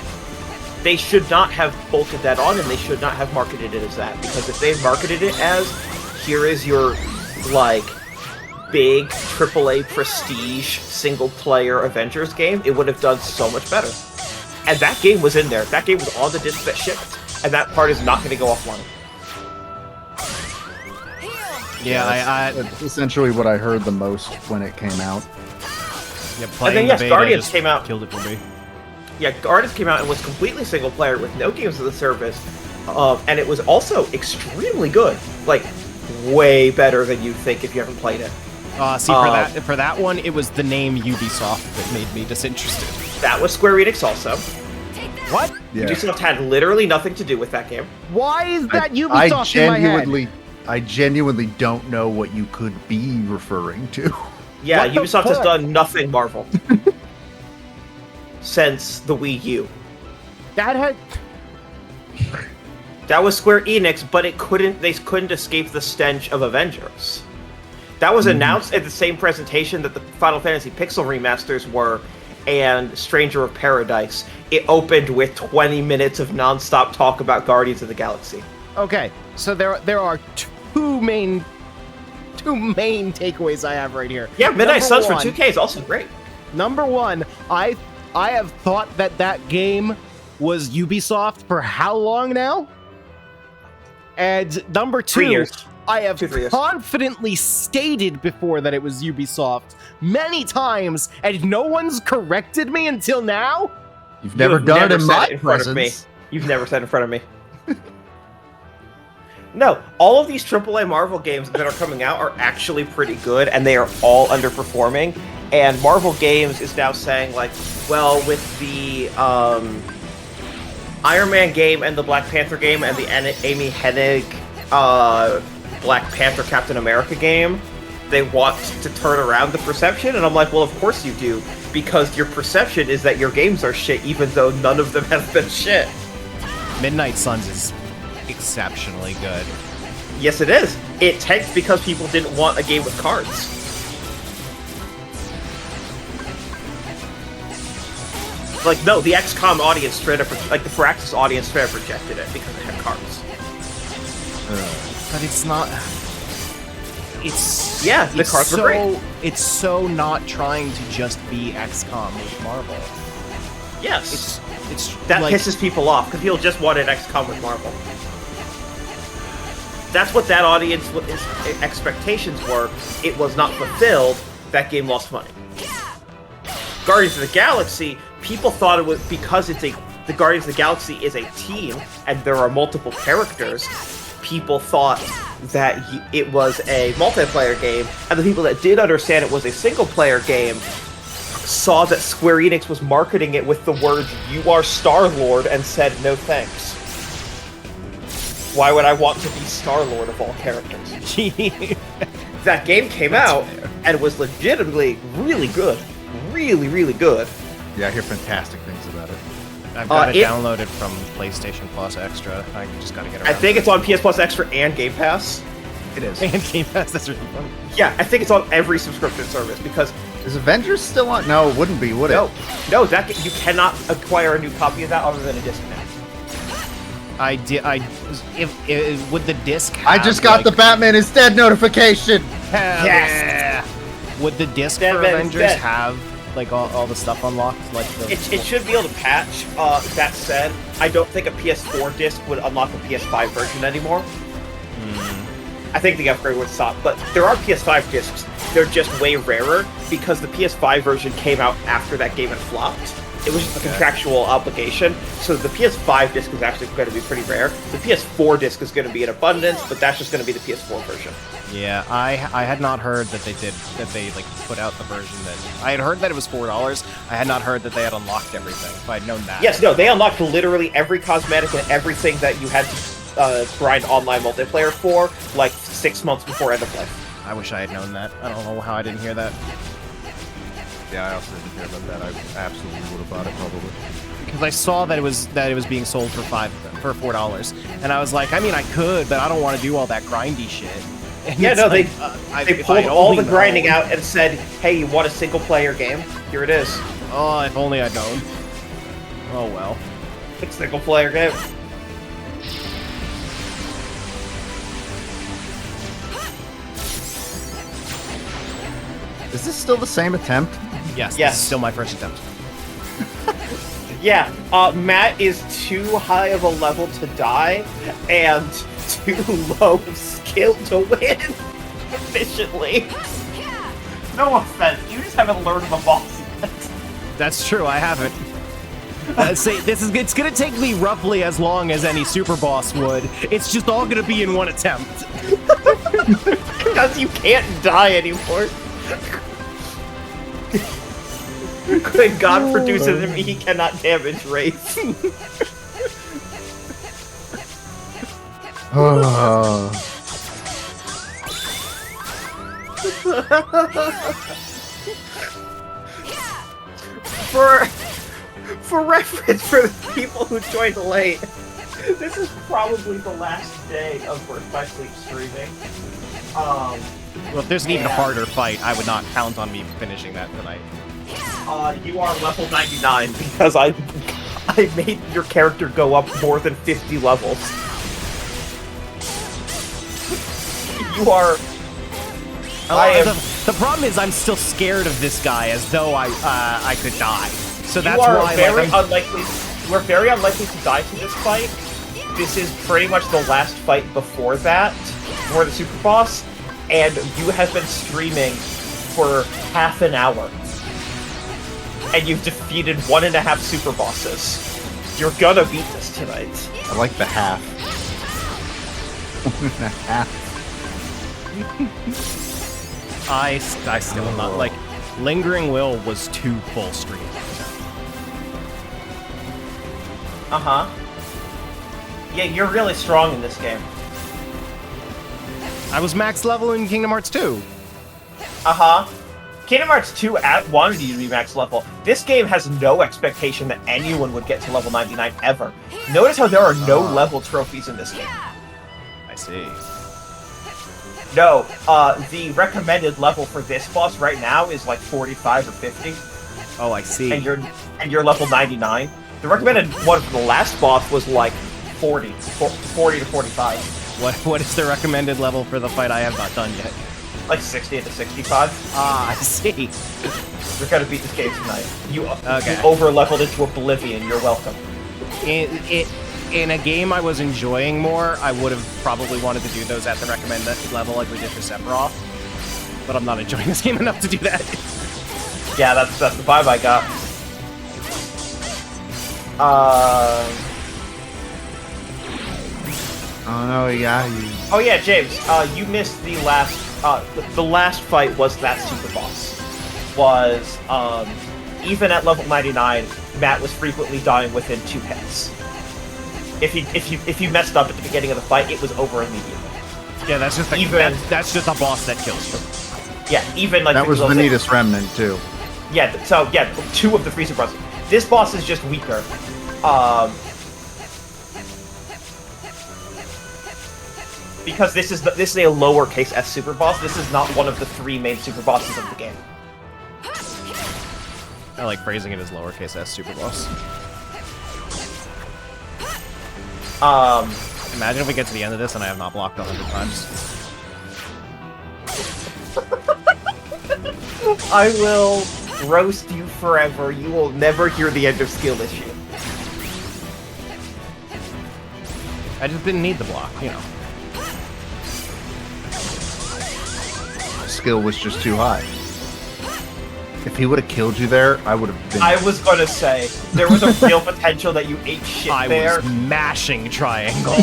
They should not have bolted that on, and they should not have marketed it as that, because if they marketed it as, here is your, like, big AAA prestige single-player Avengers game, it would have done so much better. And that game was in there. That game was on the disc that shipped, and that part is not going to go offline. Yeah, that's essentially what I heard the most when it came out. Yeah, and then yes, Guardians came out. Killed it for me. Yeah, Guardians came out and was completely single-player with no games as a service, and it was also extremely good. Like, way better than you'd think if you haven't played it. See, for that one, it was the name Ubisoft that made me disinterested. That was Square Enix also. What? Yeah. Ubisoft had literally nothing to do with that game. Why is that Ubisoft in my head? I genuinely don't know what you could be referring to. Yeah, Ubisoft has done nothing Marvel. Since the Wii U. That was Square Enix, but they couldn't escape the stench of Avengers. That was announced at the same presentation that the Final Fantasy Pixel remasters were, and Stranger of Paradise. It opened with 20 minutes of non-stop talk about Guardians of the Galaxy. Okay, so there are two main takeaways I have right here. Yeah, Midnight Suns for 2K is also great. Number one, I have thought that game was Ubisoft for how long now? And number two, 3 years. I have confidently stated before that it was Ubisoft many times, and no one's corrected me until now? You've never done it in my presence. You've never said in front of me. No, all of these AAA Marvel games that are coming out are actually pretty good, and they are all underperforming. And Marvel Games is now saying, like, well, with the Iron Man game and the Black Panther game and the Amy Hennig Black Panther Captain America game, they want to turn around the perception. And I'm like, well, of course you do, because your perception is that your games are shit, even though none of them have been shit. Midnight Suns is exceptionally good. Yes, it is. It tanked because people didn't want a game with cards. Like, no, the XCOM audience straight up, like the Firaxis audience straight up rejected it because it had cards. But it's not. It's the cards were great. It's so not trying to just be XCOM with Marvel. Yes, it's that like, pisses people off because people just wanted XCOM with Marvel. That's what that audience expectations were. It was not fulfilled. That game lost money. Guardians of the Galaxy, people thought it was because the Guardians of the Galaxy is a team and there are multiple characters. People thought that it was a multiplayer game, and the people that did understand it was a single-player game saw that Square Enix was marketing it with the words "You are Star-Lord" and said no thanks. Why would I want to be Star-Lord of all characters? That game came out and was legitimately really good. Really, really good. Yeah, I hear fantastic things about it. I've got it downloaded from PlayStation Plus Extra. I just gotta get around. I think it's on PS Plus Extra and Game Pass. It is. And Game Pass, that's really funny. Yeah, I think it's on every subscription service because... Is Avengers still on? No, it wouldn't be, would it? No, you cannot acquire a new copy of that other than a disc now. Would the disc have, I just got the Batman is dead notification! Yes! Would the disc for Avengers have like all the stuff unlocked? Like it should be able to patch. That said, I don't think a PS4 disc would unlock a PS5 version anymore. I think the upgrade would stop, but there are PS5 discs. They're just way rarer because the PS5 version came out after that game had flopped. It was just a contractual obligation, so the PS5 disc is actually going to be pretty rare. The PS4 disc is going to be in abundance, but that's just going to be the PS4 version. Yeah, I had not heard that they like put out the version that I had heard that it was $4. I had not heard that they had unlocked everything. If I'd known that. Yes, no, they unlocked literally every cosmetic and everything that you had to grind online multiplayer for, like 6 months before end of life. I wish I had known that. I don't know how I didn't hear that. Yeah, I also didn't hear about that. I absolutely would have bought it probably. Because I saw that it was being sold for $4, and I was like, I mean, I could, but I don't want to do all that grindy shit. And yeah, no, like, they pulled all the grinding out and said, "Hey, you want a single-player game? Here it is." Oh, if only I'd known. Oh well. It's a single-player game. Is this still the same attempt? Yes. Yes. This is still my first attempt. Yeah, Matt is too high of a level to die, and too low of skill to win efficiently. No offense, you just haven't learned the boss yet. That's true, I haven't. It's gonna take me roughly as long as any super boss would. It's just all gonna be in one attempt. Because you can't die anymore. When God produces him, he cannot damage race. For reference, for the people who joined late, this is probably the last day of Birth by Sleep streaming. Well, if there's an even harder fight, I would not count on me finishing that tonight. You are level 99 because I made your character go up more than 50 levels. You are. The problem is I'm still scared of this guy as though I could die. So that's why why unlikely. We're very unlikely to die to this fight. This is pretty much the last fight before that, before the super boss, and you have been streaming for half an hour. And you've defeated 1.5 super bosses. You're gonna beat this tonight. I like the half. 1.5. I still am not like Lingering Will was 2 full streams. Yeah, you're really strong in this game. I was max level in Kingdom Hearts 2. Kingdom Hearts 2 wanted you to be max level. This game has no expectation that anyone would get to level 99 ever. Notice how there are no level trophies in this game. I see. No, the recommended level for this boss right now is like 45 or 50. Oh, I see. And you're level 99. The recommended one for the last boss was like 40 to 45. What is the recommended level for the fight I have not done yet? Like 60 to 65. Ah, I see. You're gonna beat this game tonight. You over-leveled into oblivion. You're welcome. in a game I was enjoying more, I would have probably wanted to do those at the recommended level like we did for Sephiroth. But I'm not enjoying this game enough to do that. Yeah, that's the vibe I got. Oh no, yeah. Oh yeah, James. You missed the last. The last fight was that super boss. Was even at level 99, Matt was frequently dying within 2 hits. If you messed up at the beginning of the fight, it was over immediately. Yeah, that's just that's just a boss that kills you. Yeah, even like that was Vanitas Remnant too. Yeah, so yeah, 2 of the 3 super bosses. This boss is just weaker. Because this is a lowercase s super boss. This is not one of the 3 main super bosses of the game. I like phrasing it as lowercase s super boss. Imagine if we get to the end of this and I have not blocked 100 times. I will roast you forever. You will never hear the end of skill issue. I just didn't need the block, you know. Skill was just too high. If he would have killed you there, I would have been... I was gonna say, there was a real potential that you ate shit there. I was mashing triangle.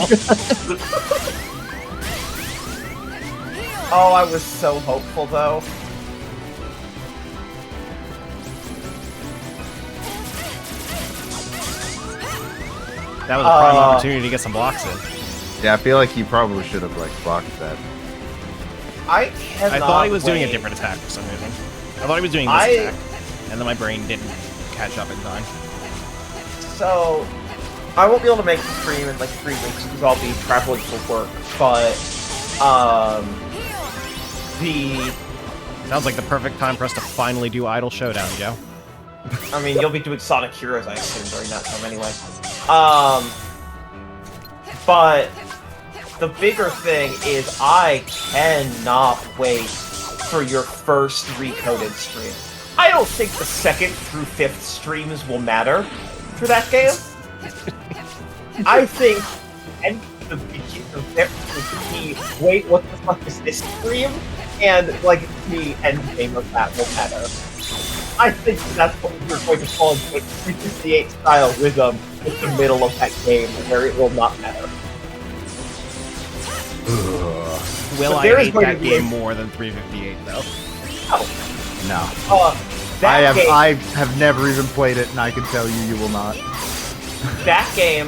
Oh, I was so hopeful, though. That was a prime opportunity to get some blocks in. Yeah, I feel like you probably should have, like, blocked that. I thought he was doing a different attack for some reason. I thought he was doing this attack, and then my brain didn't catch up in time. So, I won't be able to make the stream in like 3 weeks because I'll be traveling for work, but, Sounds like the perfect time for us to finally do Idle Showdown, Joe. I mean, you'll be doing Sonic Heroes, I assume, during that time anyway. But the bigger thing is I cannot wait for your first Recoded stream. I don't think the 2nd through 5th streams will matter for that game. I think and the wait, what the fuck is this stream? And like the end game of that will matter. I think that's what we're going to call like 358 style rhythm in the middle of that game where it will not matter. Will I hate that game more than 358 though? No. No. I Game, have never even played it, and I can tell you, you will not. That game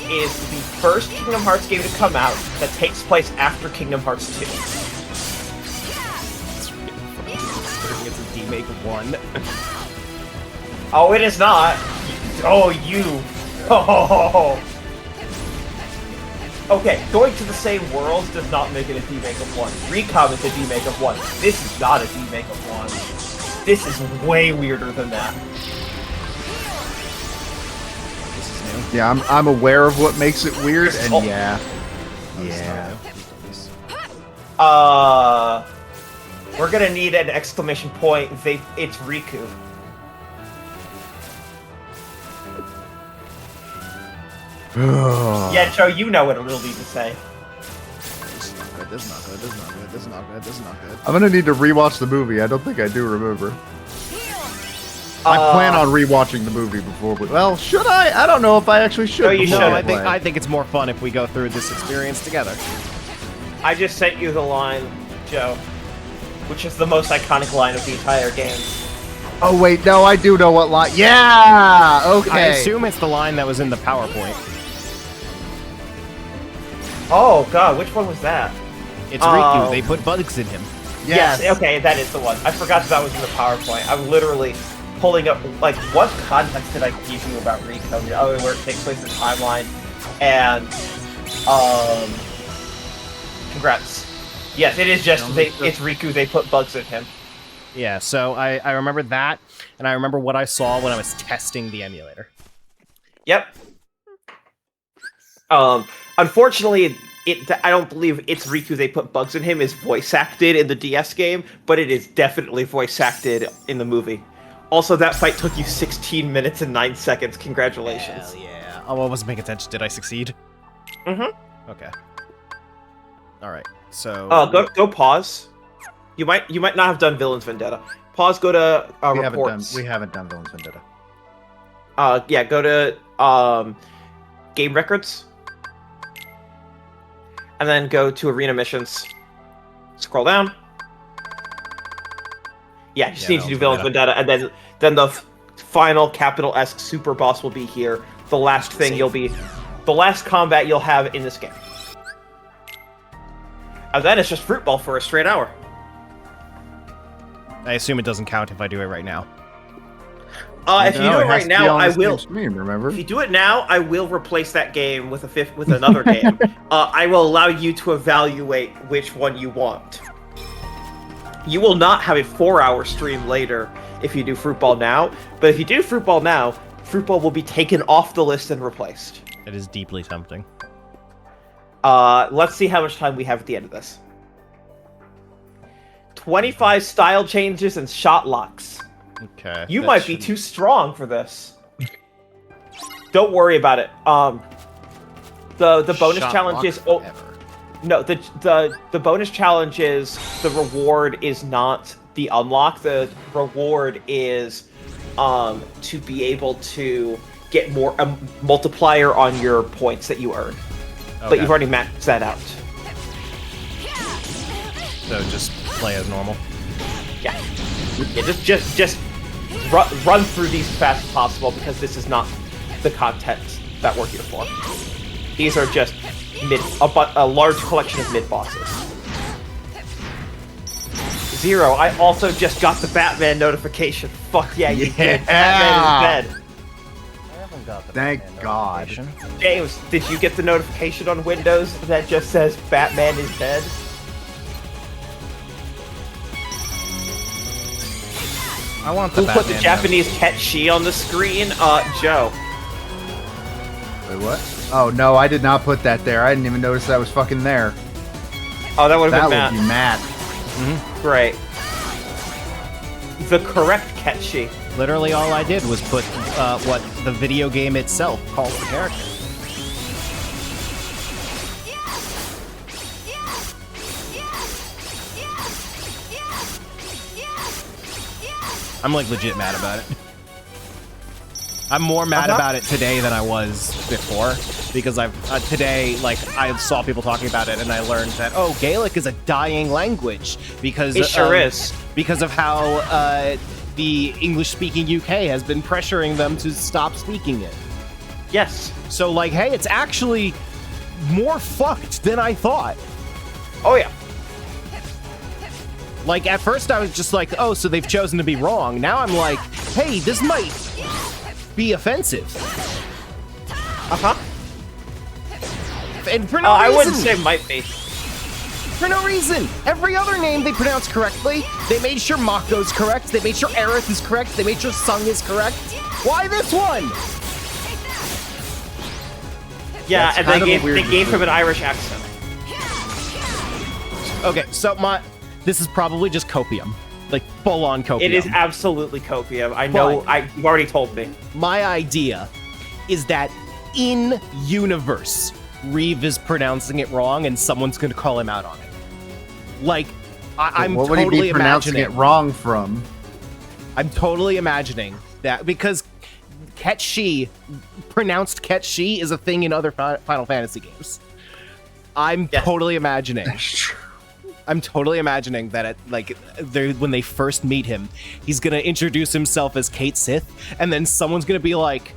is the first Kingdom Hearts game to come out that takes place after Kingdom Hearts 2. It's a remake of 1. Oh, it is not. Oh, you. Oh. Okay, going to the same worlds does not make it a remake of 1. Recom is a remake of 1. This is not a remake of 1. This is way weirder than that. This is new. Yeah, I'm aware of what makes it weird, and Oh. yeah. We're gonna need an exclamation point. It's Riku. Yeah, Joe, you know what it'll need to say. This is not good, this is not good, this is not good, this is not good. I'm gonna need to rewatch the movie. I don't think I do remember. I plan on rewatching the movie before, but well, should I? I don't know if I actually should. No, you No, should. I think it's more fun if we go through this experience together. I just sent you the line, Joe, which is the most iconic line of the entire game. Oh wait, no, I do know what line. Yeah, okay. I assume it's the line that was in the PowerPoint. Oh god, which one was that? It's Riku. They put bugs in him. Yes. Okay, that is the one. I forgot that was in the PowerPoint. I'm literally pulling up, like, what context did I give you about Rico? Oh, where it takes place in the timeline. And, congrats. Yes, it is just, it's Riku, they put bugs in him. Yeah, so I remember that, and I remember what I saw when I was testing the emulator. Yep. Unfortunately, I don't believe it's Riku they put bugs in him is voice acted in the DS game, but it is definitely voice acted in the movie. Also, that fight took you 16 minutes and 9 seconds. Congratulations. Hell yeah. Oh, I wasn't paying attention. Did I succeed? Mm-hmm. Okay. All right. So. Go pause. You might not have done Villain's Vendetta. Pause. Go to reports. We haven't done Villain's Vendetta. Yeah. Go to game records, and then go to arena missions. Scroll down. Yeah, you just need to do Villain's Vendetta, and then the final capital S super boss will be here. The last thing the last combat you'll have in this game. And then it's just Fruit Ball for a straight hour. I assume it doesn't count if I do it right now. If you do it right now, I will. Remember? If you do it now, I will replace that game with another game. I will allow you to evaluate which one you want. You will not have a 4-hour stream later if you do Fruit Ball now, but if you do Fruit Ball now, Fruit Ball will be taken off the list and replaced. It is deeply tempting. Let's see how much time we have at the end of this. 25 style changes and shot locks. Okay. You might be too strong for this. Don't worry about it. The bonus challenge is no, the bonus challenge is the reward is not the unlock. The reward is to be able to get more multiplier on your points that you earn. Okay. But you've already maxed that out. So just play as normal. Yeah. Just run through these as fast as possible because this is not the content that we're here for. These are just a large collection of mid bosses. Zero. I also just got the Batman notification. Fuck yeah, you did. Batman is dead. Thank God. James, did you get the notification on Windows that just says Batman is dead? I want the Who put the Japanese Ketchi on the screen? Joe. Wait, what? Oh, no, I did not put that there. I didn't even notice that was fucking there. Oh, that would have been Matt. That would be Matt. Mm-hmm. Great. The correct Ketchi. Literally all I did was put what the video game itself calls the character. I'm like legit mad about it. I'm more mad about it today than I was before because today I saw people talking about it and I learned that Gaelic is a dying language because it sure is because of how the English-speaking UK has been pressuring them to stop speaking it. Yes. So like, hey, it's actually more fucked than I thought. Oh yeah. Like, at first I was just like, oh, so they've chosen to be wrong. Now I'm like, hey, this might be offensive. Uh-huh. And for no reason. I wouldn't say might be. For no reason. Every other name they pronounced correctly. They made sure Mako's correct. They made sure Aerith is correct. They made sure Sung is correct. Why this one? Yeah, and they gave him an Irish accent. Okay, so this is probably just copium. Like, full-on copium. It is absolutely copium. I know, you've already told me. My idea is that in universe, Reeve is pronouncing it wrong and someone's going to call him out on it. Like, I'm what totally would he be pronouncing it wrong from? I'm totally imagining that because Ketchi, pronounced Ketchi, is a thing in other Final Fantasy games. I'm totally imagining. I'm totally imagining that when they first meet him, he's gonna introduce himself as Kate Sith, and then someone's gonna be like,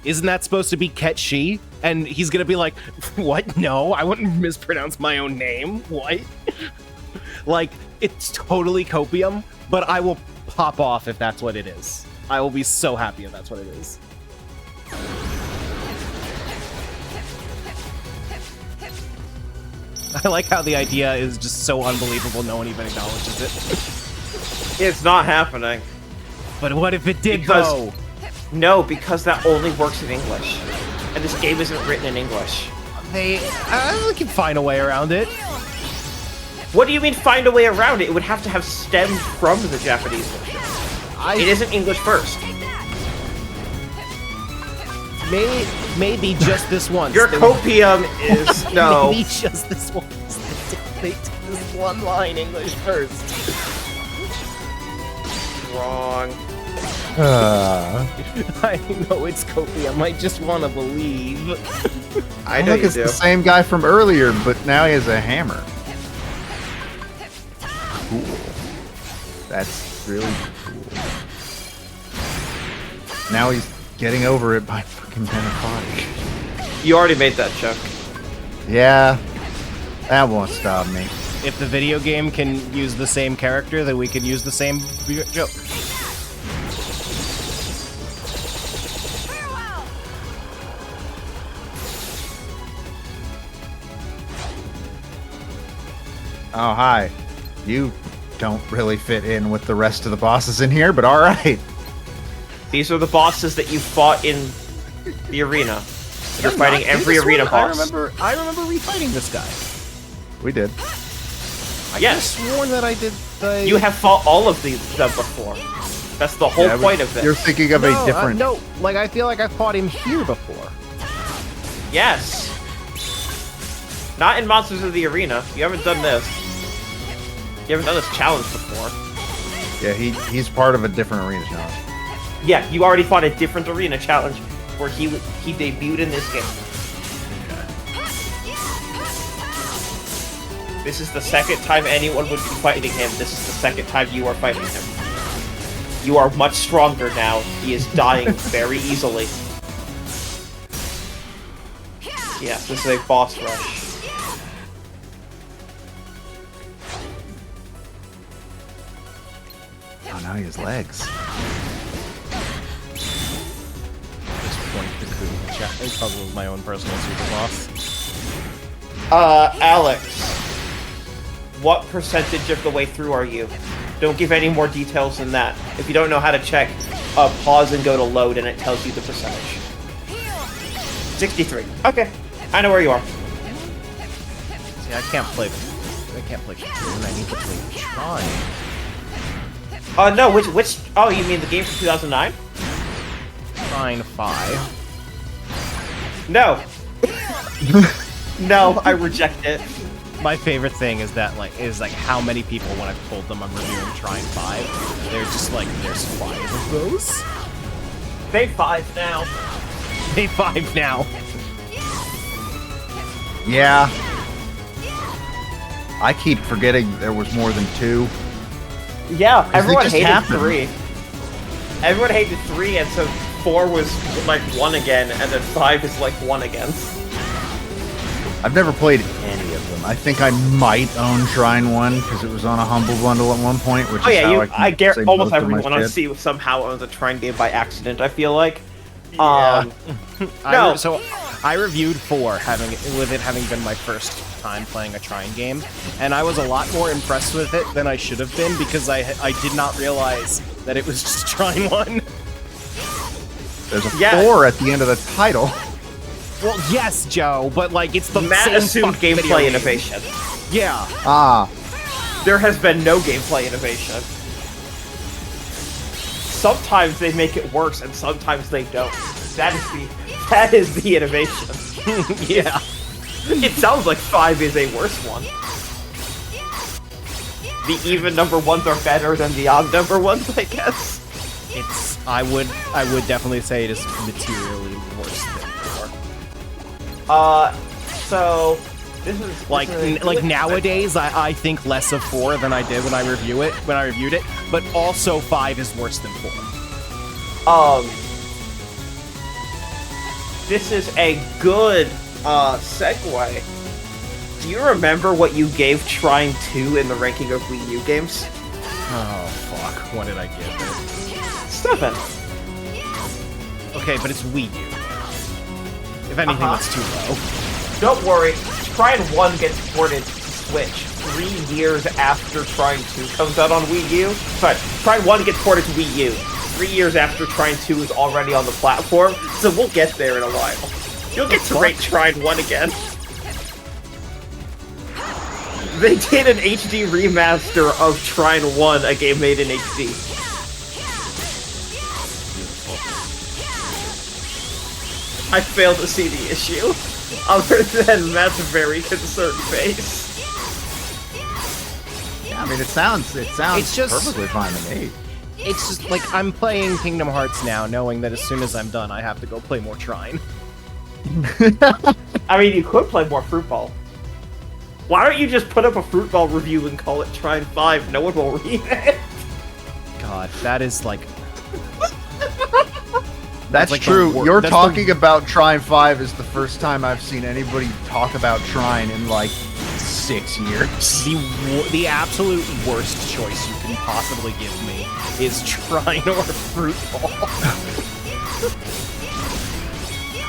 "Isn't that supposed to be Ketchi?" And he's gonna be like, "What? No, I wouldn't mispronounce my own name. What?" Like, it's totally copium, but I will pop off if that's what it is. I will be so happy if that's what it is. I like how the idea is just so unbelievable no one even acknowledges it. It's not happening. But what if it did, though? No, because that only works in English. And this game isn't written in English. They can find a way around it. What do you mean find a way around it? It would have to have stemmed from the Japanese version. It isn't English first. Maybe just this once. Your copium is no. Maybe just this once. They did this one line English first. Wrong. I know it's copium. I just want to believe. I know Look, you it's do. the same guy from earlier, but now he has a hammer. Cool. That's really cool. Now he's getting over it by fucking Penaponic. You already made that joke. Yeah, that won't stop me. If the video game can use the same character, then we can use the same joke. Oh, hi. You don't really fit in with the rest of the bosses in here, but alright. These are the bosses that you fought in the arena. You're fighting every arena boss. I remember refighting this guy. We did. I Yes. could have sworn that I did the... You have fought all of them before. That's the whole point of this. You're thinking of a different... no, like I feel like I fought him here before. Yes. Not in Monsters of the Arena. You haven't done this. You haven't done this challenge before. Yeah, he's part of a different arena challenge. Yeah, you already fought a different arena challenge where he debuted in this game. This is the second time anyone would be fighting him. This is the second time you are fighting him. You are much stronger now. He is dying very easily. Yeah, this is a boss rush. Oh, now he has legs. At this point, the puzzle is my own personal super boss. Alex. What percentage of the way through are you? Don't give any more details than that. If you don't know how to check, pause and go to load and it tells you the percentage. 63. Okay. I know where you are. See, I can't play Cocoon. I need to play Shrine. No, which, oh, you mean the game from 2009? Shrine 5. No. No, I reject it. My favorite thing is that, is how many people, when I've told them I'm reviewing Shrine 5, they're just like, there's 5 of those? Day 5 now. Day 5 now. Yeah. I keep forgetting there was more than 2. Yeah, everyone just hated happened. 3. Everyone hated 3, and so 4 was like 1 again, and then 5 is like 1 again. I've never played any of them. I think I might own Shrine 1 because it was on a Humble Bundle at one point, which Oh is yeah, how I can guarantee say almost most of my everyone I shit. see somehow owns a Trine game by accident, I feel like. Yeah. No. So I reviewed 4, with it having been my first time playing a Trine game, and I was a lot more impressed with it than I should have been because I did not realize that it was just Trine 1. There's a 4 at the end of the title. Well, yes, Joe, but it's the Matt same assumed fucking video gameplay game. innovation. Yeah. Ah. There has been no gameplay innovation. Sometimes they make it worse, and sometimes they don't. That is the innovation. Yeah. It sounds like 5 is a worse one. The even number 1s are better than the odd number 1s, I guess. I would definitely say it is materially worse than 4. So this is like nowadays I think less of 4 than I did when I reviewed it, but also 5 is worse than 4. This is a good segue. Do you remember what you gave Trine 2 in the ranking of Wii U games? Oh fuck, what did I give it? 7. Okay, but it's Wii U. If anything, that's too low. Don't worry, Trine 1 gets ported to Switch 3 years after Trine 2 comes out on Wii U. Sorry, Trine 1 gets ported to Wii U 3 years after Trine 2 is already on the platform, so we'll get there in a while. You'll get to rate Trine 1 again. They did an HD remaster of Trine 1, a game made in HD. I fail to see the issue, other than Matt's very concerned face. Yeah, I mean, it sounds It's just- perfectly fine to me. It's just like I'm playing Kingdom Hearts now, knowing that as soon as I'm done, I have to go play more Trine. I mean, you could play more Fruit Ball. Why don't you just put up a Fruit Ball review and call it Trine 5? No one will read it. God, that is like... That's like true. the wor- You're that's talking about Trine 5 is the first time I've seen anybody talk about Trine in like 6 years. The absolute worst choice you can possibly give me is Trine or Fruit Ball.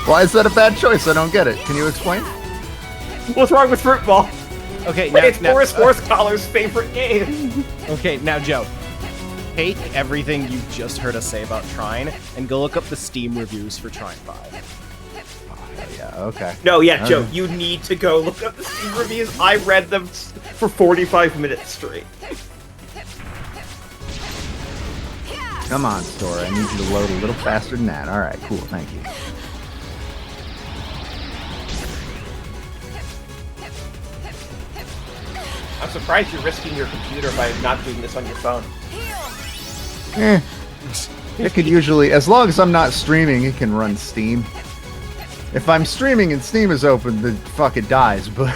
Why is that a bad choice? I don't get it. Can you explain? What's wrong with Fruit Ball? Okay, It's Boris Horsecollar's favorite game. Okay, now Joe, take everything you just heard us say about Trine and go look up the Steam reviews for Trine 5. Yeah, okay. No, yeah, Joe, you need to go look up the Steam reviews. I read them for 45 minutes straight. Come on, Sora. I need you to load a little faster than that. All right, cool. Thank you. I'm surprised you're risking your computer by not doing this on your phone. It could usually, as long as I'm not streaming, it can run Steam. If I'm streaming and Steam is open, the fuck it dies, but...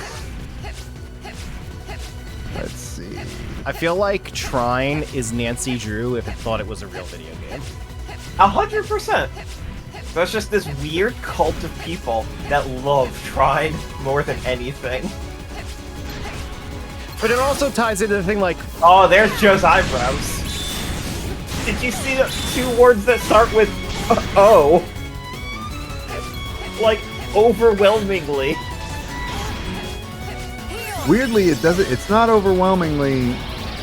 Let's see... I feel like Trine is Nancy Drew if it thought it was a real video game. 100%. There's just this weird cult of people that love Trine more than anything. But it also ties into the thing like... Oh, there's Joe's eyebrows. Did you see the 2 words that start with O? Like, overwhelmingly. Weirdly, it's not overwhelmingly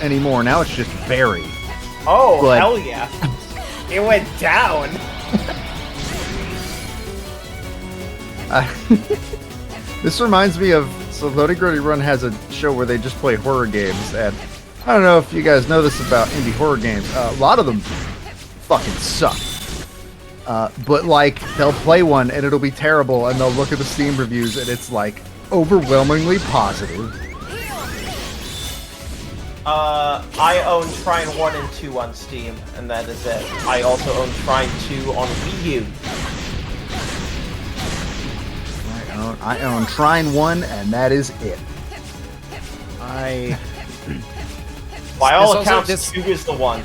anymore. Now it's just very. Oh, But- hell yeah. It went down. This reminds me of... So Loading Ready Run has a show where they just play horror games, and I don't know if you guys know this about indie horror games. A lot of them fucking suck. But like, they'll play one and it'll be terrible, and they'll look at the Steam reviews and it's like overwhelmingly positive. I own Trine 1 and 2 on Steam, and that is it. I also own Trine 2 on Wii U. I own Trine 1, and that is it. By all This also- accounts, this- 2 is the one.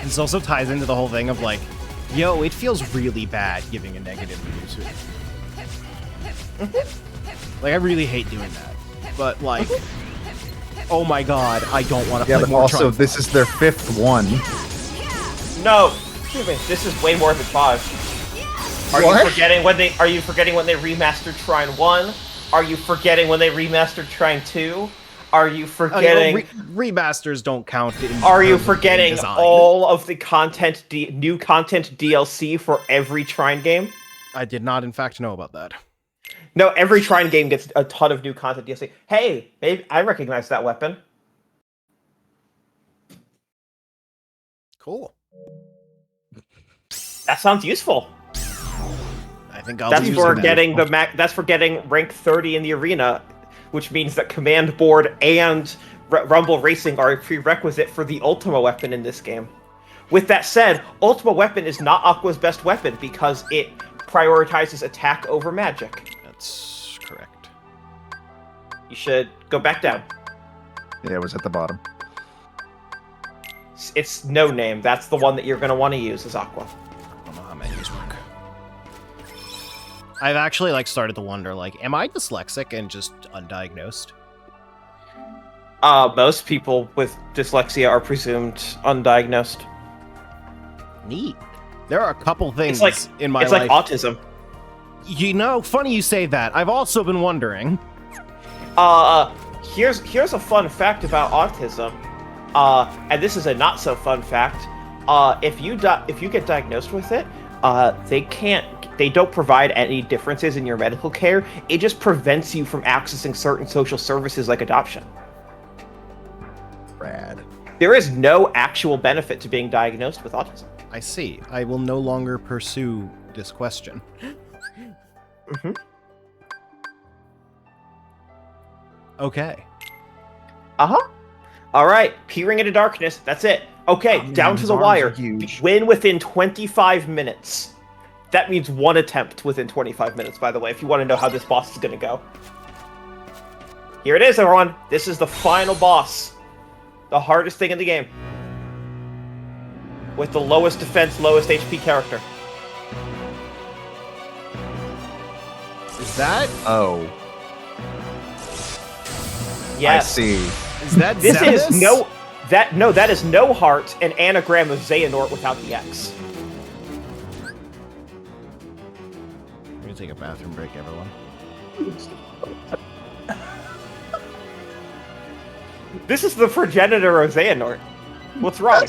This also ties into the whole thing of like, yo, it feels really bad giving a negative review to it. Like, I really hate doing that. But like, oh my god, I don't want to Yeah, play but more also Trine. this is their 5th one. No, excuse me, this is way more than 5. Are What? you forgetting when they remastered Trine 1? Are you forgetting when they remastered Trine 2? Are you forgetting remasters don't count in Are you terms of forgetting game design. all of the content new content DLC for every Trine game? I did not in fact know about that. No, every Trine game gets a ton of new content DLC. Hey, maybe I recognize that weapon. Cool. That sounds useful. I think I'll That's be for using getting that. that's for getting rank 30 in the arena, which means that Command Board and Rumble Racing are a prerequisite for the Ultima weapon in this game. With that said, Ultima weapon is not Aqua's best weapon because it prioritizes attack over magic. That's correct. You should go back down. Yeah, it was at the bottom. It's no name. That's the one that you're going to want to use as Aqua. I don't know how menus work. I've actually like started to wonder, like, am I dyslexic and just undiagnosed? Most people with dyslexia are presumed undiagnosed. Neat. There are a couple things in my it's life. like autism. You know, funny you say that. I've also been wondering. Here's a fun fact about autism. And this is a not so fun fact. If you get diagnosed with it, they don't provide any differences in your medical care. It just prevents you from accessing certain social services like adoption. Rad. There is no actual benefit to being diagnosed with autism. I see. I will no longer pursue this question. Mm-hmm. Okay. Uh-huh. All right, peering into darkness. That's it. Okay, Oh, man, down to his the arms wire. are huge. Win within 25 minutes. That means one attempt within 25 minutes, by the way, if you want to know how this boss is going to go. Here it is, everyone. This is the final boss. The hardest thing in the game. With the lowest defense, lowest HP character. Is that? Oh. Yes. I see. Is that This Xemnas? is no... that is No Heart, an anagram of Xehanort without the X. I'm gonna take a bathroom break, everyone. This is the progenitor of Xehanort. What's wrong?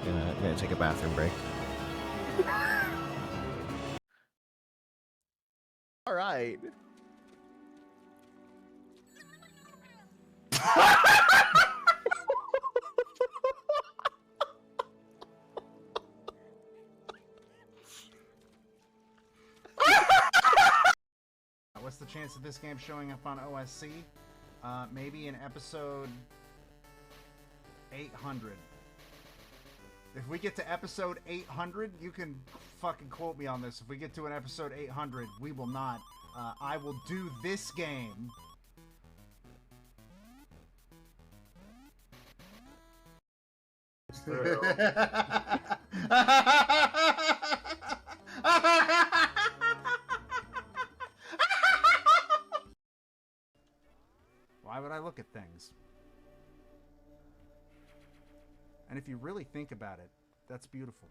I'm gonna take a bathroom break. All right. What's the chance of this game showing up on OSC? Maybe in episode 800. If we get to episode 800, you can fucking quote me on this. If we get to an episode 800, we will not. I will do this game. Why would I look at things? And if you really think about it, that's beautiful.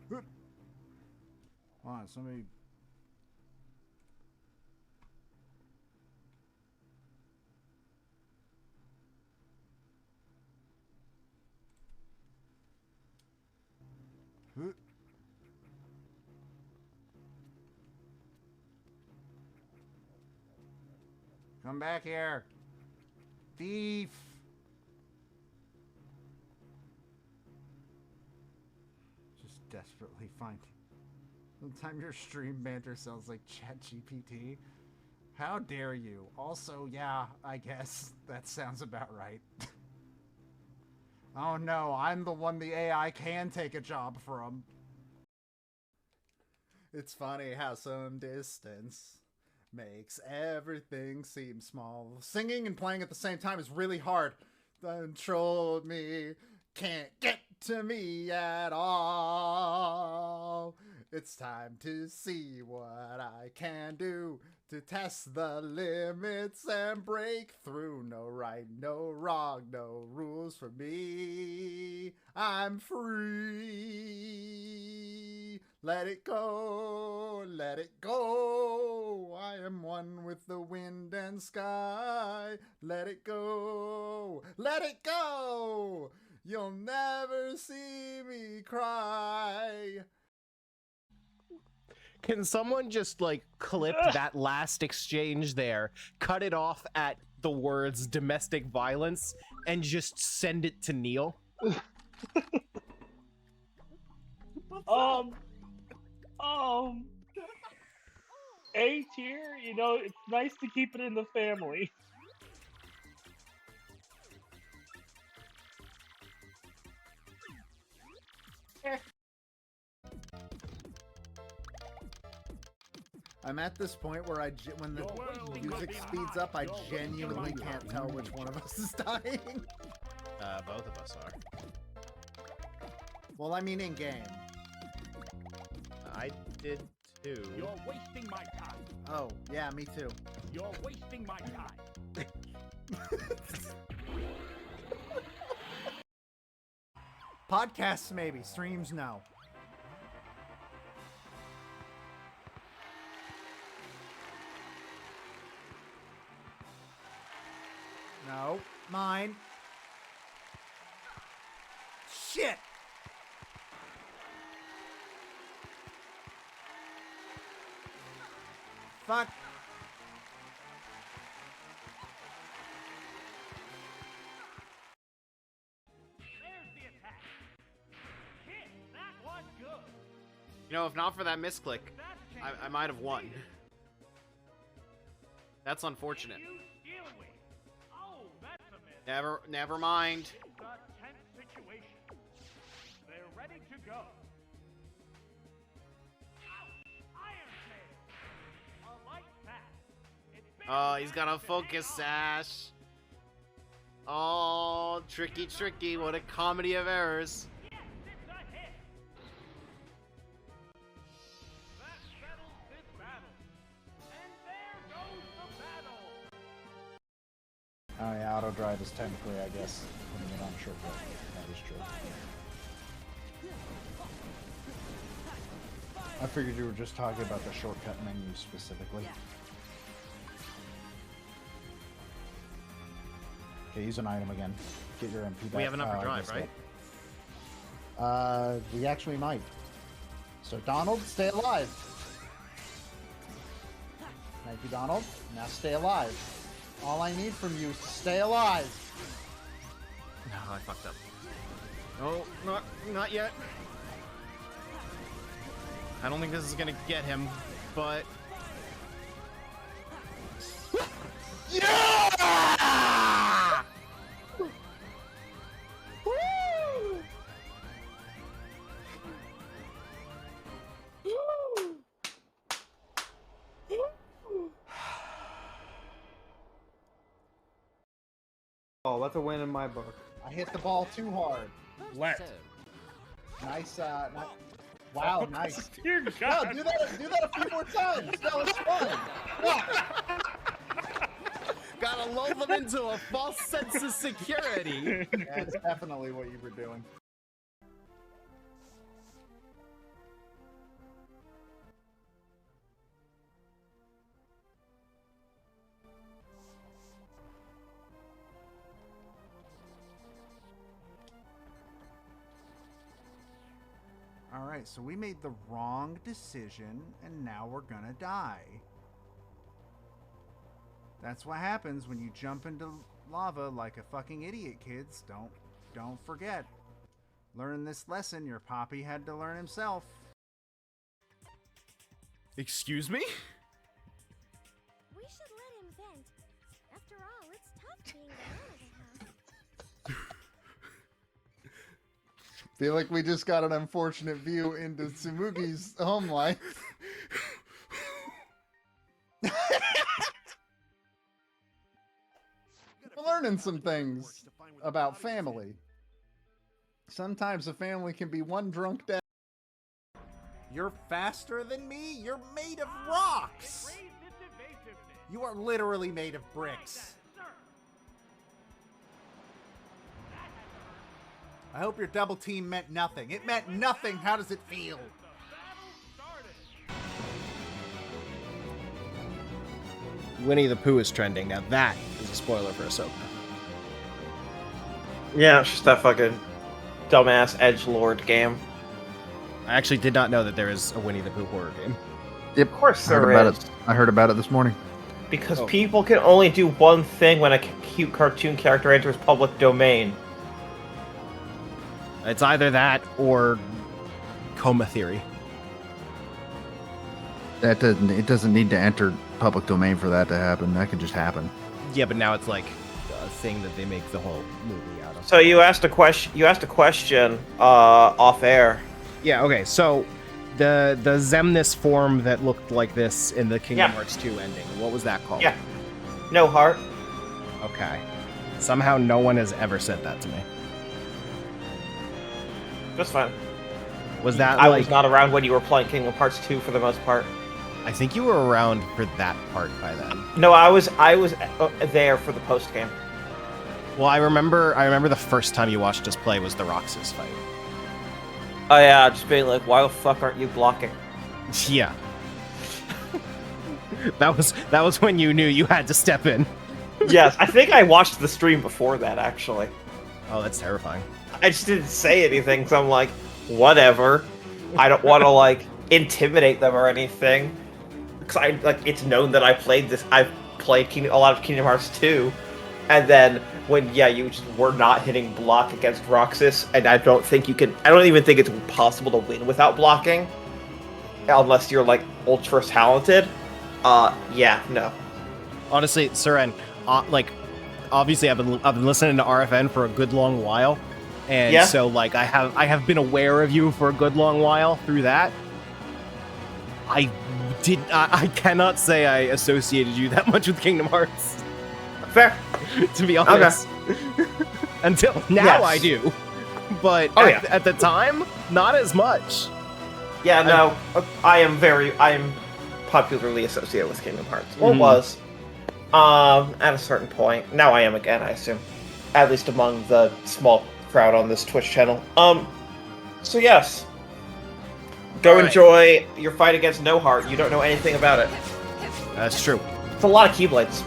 Hold on, somebody... Come back here. Thief. Just desperately find. Sometimes your stream banter sounds like ChatGPT. How dare you? Also, yeah, I guess that sounds about right. Oh no, I'm the one the AI can take a job from. It's funny how some distance makes everything seem small. Singing and playing at the same time is really hard. Control me, can't get to me at all. It's time to see what I can do to test the limits and break through. No right, no wrong, no rules for me. I'm free. Let it go, let it go. I am one with the wind and sky. Let it go, let it go. You'll never see me cry. Can someone just, like, clip that last exchange there, cut it off at the words domestic violence, and just send it to Neil? A tier, you know, it's nice to keep it in the family. I'm at this point where when the music speeds up, I genuinely can't tell which one of us is dying. Both of us are. Well, I mean in game. I did too. You're wasting my time. Oh, yeah, me too. You're wasting my time. Podcasts maybe, streams no. No, mine. Shit! Fuck. You know, if not for that misclick, I might have won. That's unfortunate. Never mind. They're ready to go. Oh, he's got a focus sash. Oh, tricky, tricky. What a comedy of errors. Oh yeah, auto drive is technically, I guess, putting it on a shortcut. That is true. I figured you were just talking about the shortcut menu specifically. Okay, use an item again. Get your MP back. We have enough for drive, right? We actually might. So Donald, stay alive. Thank you, Donald. Now stay alive. All I need from you is to stay alive. No, I fucked up. No, not yet. I don't think this is gonna get him, but... Yeah! Woo! Oh, that's a win in my book. I hit the ball too hard. Let. Nice, wow, nice. Dear No, God. do that a few more times. That was fun. Yeah. Gotta lull them into a false sense of security. That's definitely what you were doing. Alright, so we made the wrong decision, and now we're gonna die. That's what happens when you jump into lava like a fucking idiot, kids. Don't forget. Learn this lesson your poppy had to learn himself. Excuse me? We should let him vent. After all, it's tough being the man of the house. Feel like we just got an unfortunate view into Tsumugi's home life. We're learning some things about family. Sometimes a family can be one drunk dad. You're faster than me? You're made of rocks! You are literally made of bricks. I hope your double team meant nothing. It meant nothing. How does it feel? Winnie the Pooh is trending. Now that is a spoiler for Ahsoka. Yeah, it's just that fucking dumbass edgelord game. I actually did not know that there is a Winnie the Pooh horror game. Yep, Of course I heard there about is. it. I heard about it this morning. Because people can only do one thing when a cute cartoon character enters public domain. It's either that or Coma Theory. It doesn't need to enter public domain for that to happen. That can just happen. Yeah, but now it's like a thing that they make the whole movie out of. So you asked a question. Off air. Yeah. Okay. So the Xemnas form that looked like this in the Kingdom Hearts 2 ending. What was that called? Yeah. No heart. Okay. Somehow no one has ever said that to me. That's fine. Was that I like... was not around when you were playing Kingdom Hearts 2 for the most part. I think you were around for that part by then. No, I was there for the post game. Well, I remember the first time you watched us play was the Roxas fight. Oh yeah, just being like, why the fuck aren't you blocking? Yeah. that was when you knew you had to step in. Yes, I think I watched the stream before that actually. Oh, that's terrifying. I just didn't say anything, so I'm like, whatever. I don't want to like intimidate them or anything, because it's known that I've played a lot of Kingdom Hearts 2, and then when you just were not hitting block against Roxas, and I don't even think it's possible to win without blocking. unless you're like ultra talented. Yeah, no. Honestly, Seren, like, obviously I've been listening to RFN for a good long while, and Yeah. so like I have been aware of you for a good long while through that. I cannot say I associated you that much with Kingdom Hearts. Fair. To be honest. Until now, Yes. I do. But at the time, not as much. Yeah, no, I am popularly associated with Kingdom Hearts. Or Mhm. was. At a certain point. Now I am again, I assume. At least among the small crowd on this Twitch channel. So yes. Go All right. enjoy your fight against No Heart. You don't know anything about it. That's true. It's a lot of Keyblades.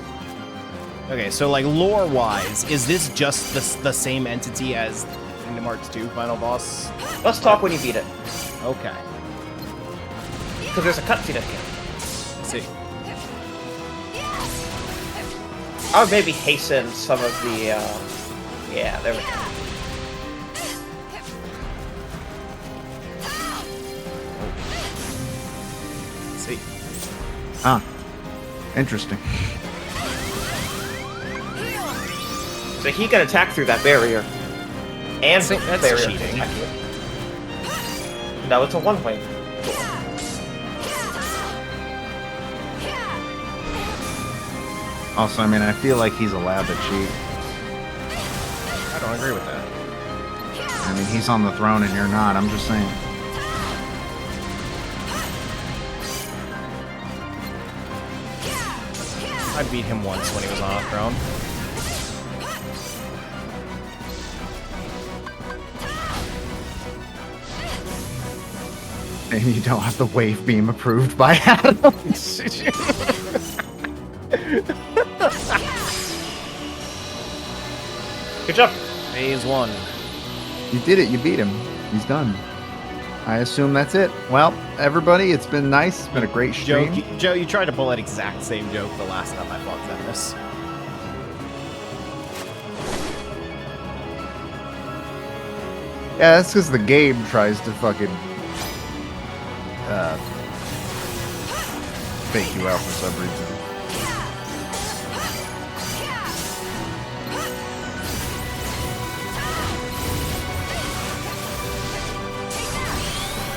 Okay, so like lore-wise, is this just the same entity as Kingdom Hearts 2 final boss? Let's talk when you beat it. Okay. Because there's a cutscene at the end. Let's see. I would maybe hasten some of the, yeah, there we go. Let's see. Ah, interesting. So he can attack through that barrier. And That's barrier cheating. can attack you. No, it's a one-way. Also, I mean, I feel like he's allowed to cheat. I don't agree with that. I mean, he's on the throne and you're not. I'm just saying. I beat him once when he was on a throne. And you don't have the wave beam approved by Adam. Good job. Phase 1. You did it. You beat him. He's done. I assume that's it. Well, everybody, it's been nice. It's been a great stream. Joe, you tried to pull that exact same joke the last time I fought Zephyrus. Yeah, that's because the game tries to fucking fake you out for some reason.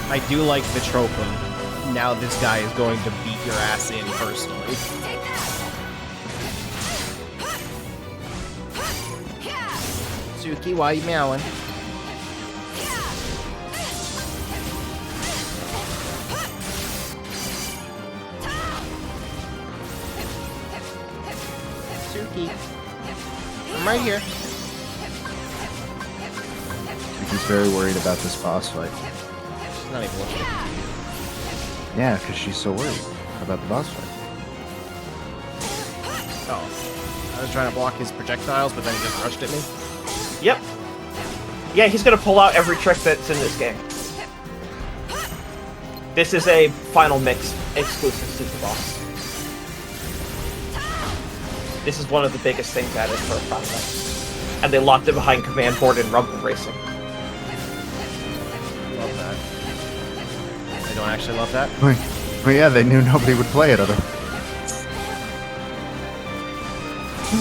I do like the trope of now this guy is going to beat your ass in personally. Suki, why are you meowing? Suki, I'm right here. He's very worried about this boss fight. She's not even looking. Yeah, because she's so worried about the boss fight. Oh. I was trying to block his projectiles, but then he just rushed at me. Yep. Yeah, he's gonna pull out every trick that's in this game. This is a final mix exclusive to the boss. This is one of the biggest things added for a final mix. And they locked it behind command board and rumble racing. Love that. I don't actually love that. Well, yeah, they knew nobody would play it other.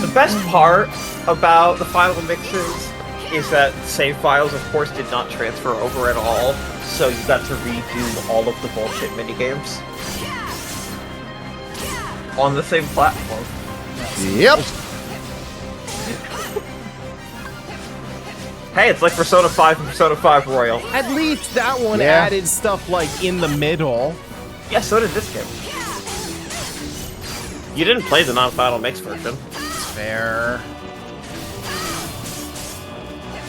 The best part about the final mixes is that save files, of course, did not transfer over at all, so you got to redo all of the bullshit minigames on the same platform. Yep. Hey, it's like Persona 5 and Persona 5 Royal. At least that one Yeah. added stuff like in the middle. Yeah, so did this game. You didn't play the non-final mix version. It's fair.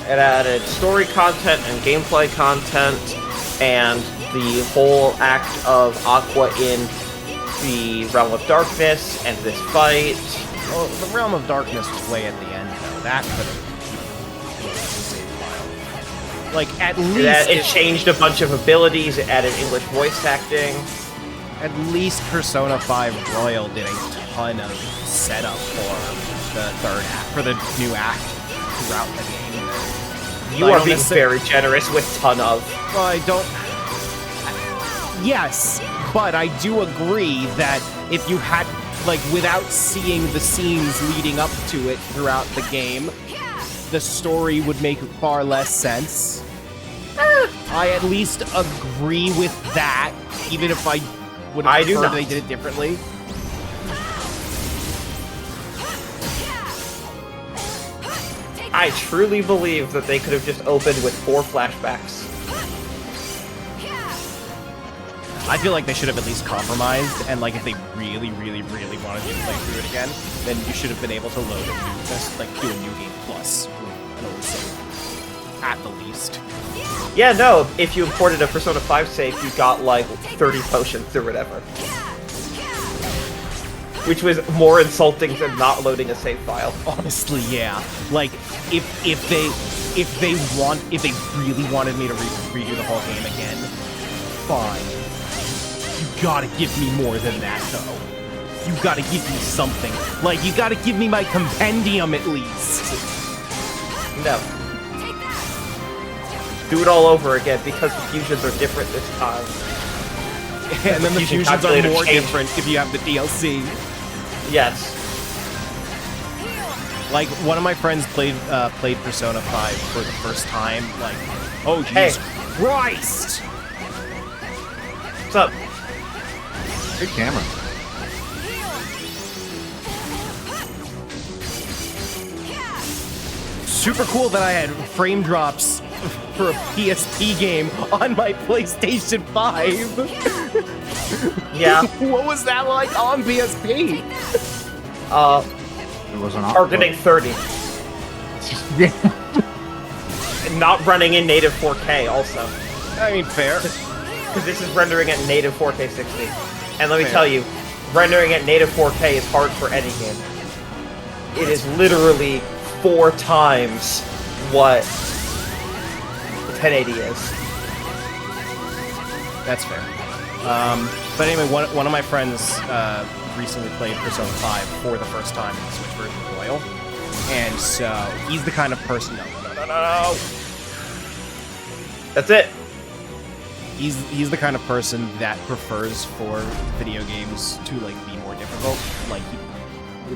It added story content and gameplay content, and the whole act of Aqua in the Realm of Darkness and this fight. Well, the Realm of Darkness was way at the end, though. That could have... Like, at least... It changed a bunch of abilities, it added English voice acting. At least Persona 5 Royal did a ton of setup for the third act, for the new act throughout the game. You are being very generous with ton of. Well, I don't... Yes, but I do agree that if you had, like, without seeing the scenes leading up to it throughout the game, the story would make far less sense. I at least agree with that, even if I would have preferred they did it differently. I truly believe that they could have just opened with 4 flashbacks. I feel like they should have at least compromised, and like if they really, really, really wanted you to play through it again, then you should have been able to load a new, just like do a new game plus an old save, at the least. Yeah, no, if you imported a Persona 5 save, you got like 30 potions or whatever. Which was more insulting than not loading a save file. Honestly, yeah. Like, if they really wanted me to redo the whole game again, fine. You gotta give me more than that, though. You gotta give me something. Like, you gotta give me my compendium at least. No. Do it all over again, because the fusions are different this time. And then the fusions are more different if you have the DLC. Yes. Like, one of my friends played Persona 5 for the first time, like, oh, Jesus Christ! What's up? Good camera. Super cool that I had frame drops for a PSP game on my PlayStation 5. Yeah. What was that like on PSP? It was an targeting 30. Yeah. Not running in native 4K also. I mean, fair. Because this is rendering at native 4K 60. And let me tell you, rendering at native 4K is hard for any game. It is literally 4 times what 1080 is. That's fair. But anyway, one of my friends recently played Persona 5 for the first time in the Switch version of Royal. And so, he's the kind of person... No. That's it. He's the kind of person that prefers for video games to, like, be more difficult.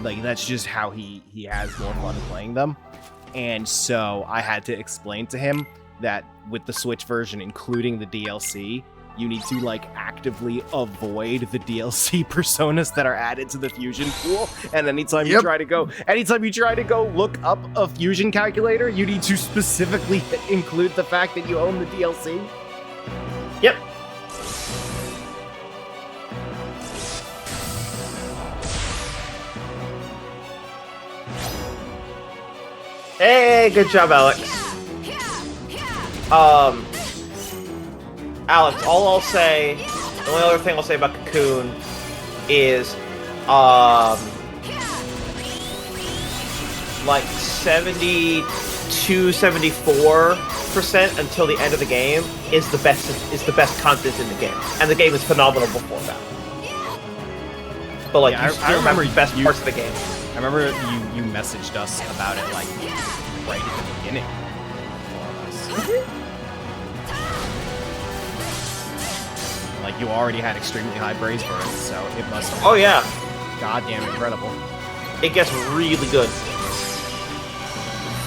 Like, that's just how he has more fun playing them. And so, I had to explain to him that with the Switch version, including the DLC, you need to, like, actively avoid the DLC personas that are added to the fusion pool. And anytime you try to go look up a fusion calculator, you need to specifically include the fact that you own the DLC. Yep. Hey, good job, Alex. Alex, the only other thing I'll say about Cocoon is, like 72-74% until the end of the game is the best content in the game, and the game is phenomenal before that. But like, yeah, I remember the best parts of the game. I remember you messaged us about it like right at the beginning. Like, you already had extremely high braze burn, so it must have been goddamn incredible. It gets really good.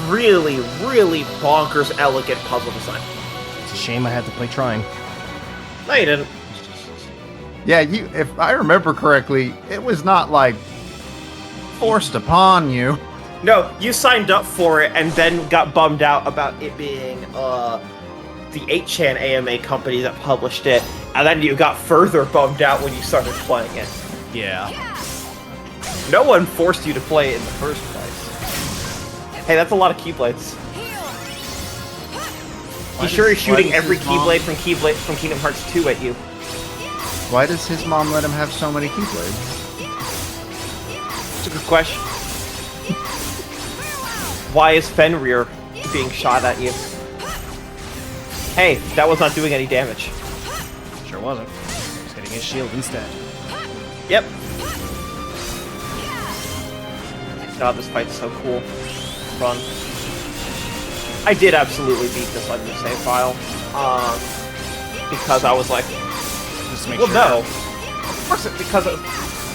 Really, really bonkers elegant puzzle design. It's a shame I had to play trying. No, you didn't. Yeah, if I remember correctly, it was not, like, forced upon you. No, you signed up for it and then got bummed out about it being, the 8chan AMA company that published it, and then you got further bummed out when you started playing it. Yeah. No one forced you to play it in the first place. Hey, that's a lot of Keyblades. He's sure he's shooting every Keyblade from Kingdom Hearts 2 at you. Why does his mom let him have so many Keyblades? It's a good question. Why is Fenrir being shot at you? Hey, that was not doing any damage. Sure wasn't. Just hitting his shield instead. Yep. God, this fight's so cool. Fun. I did absolutely beat this on the save file. Because I was like, make well, sure. no. Of course, because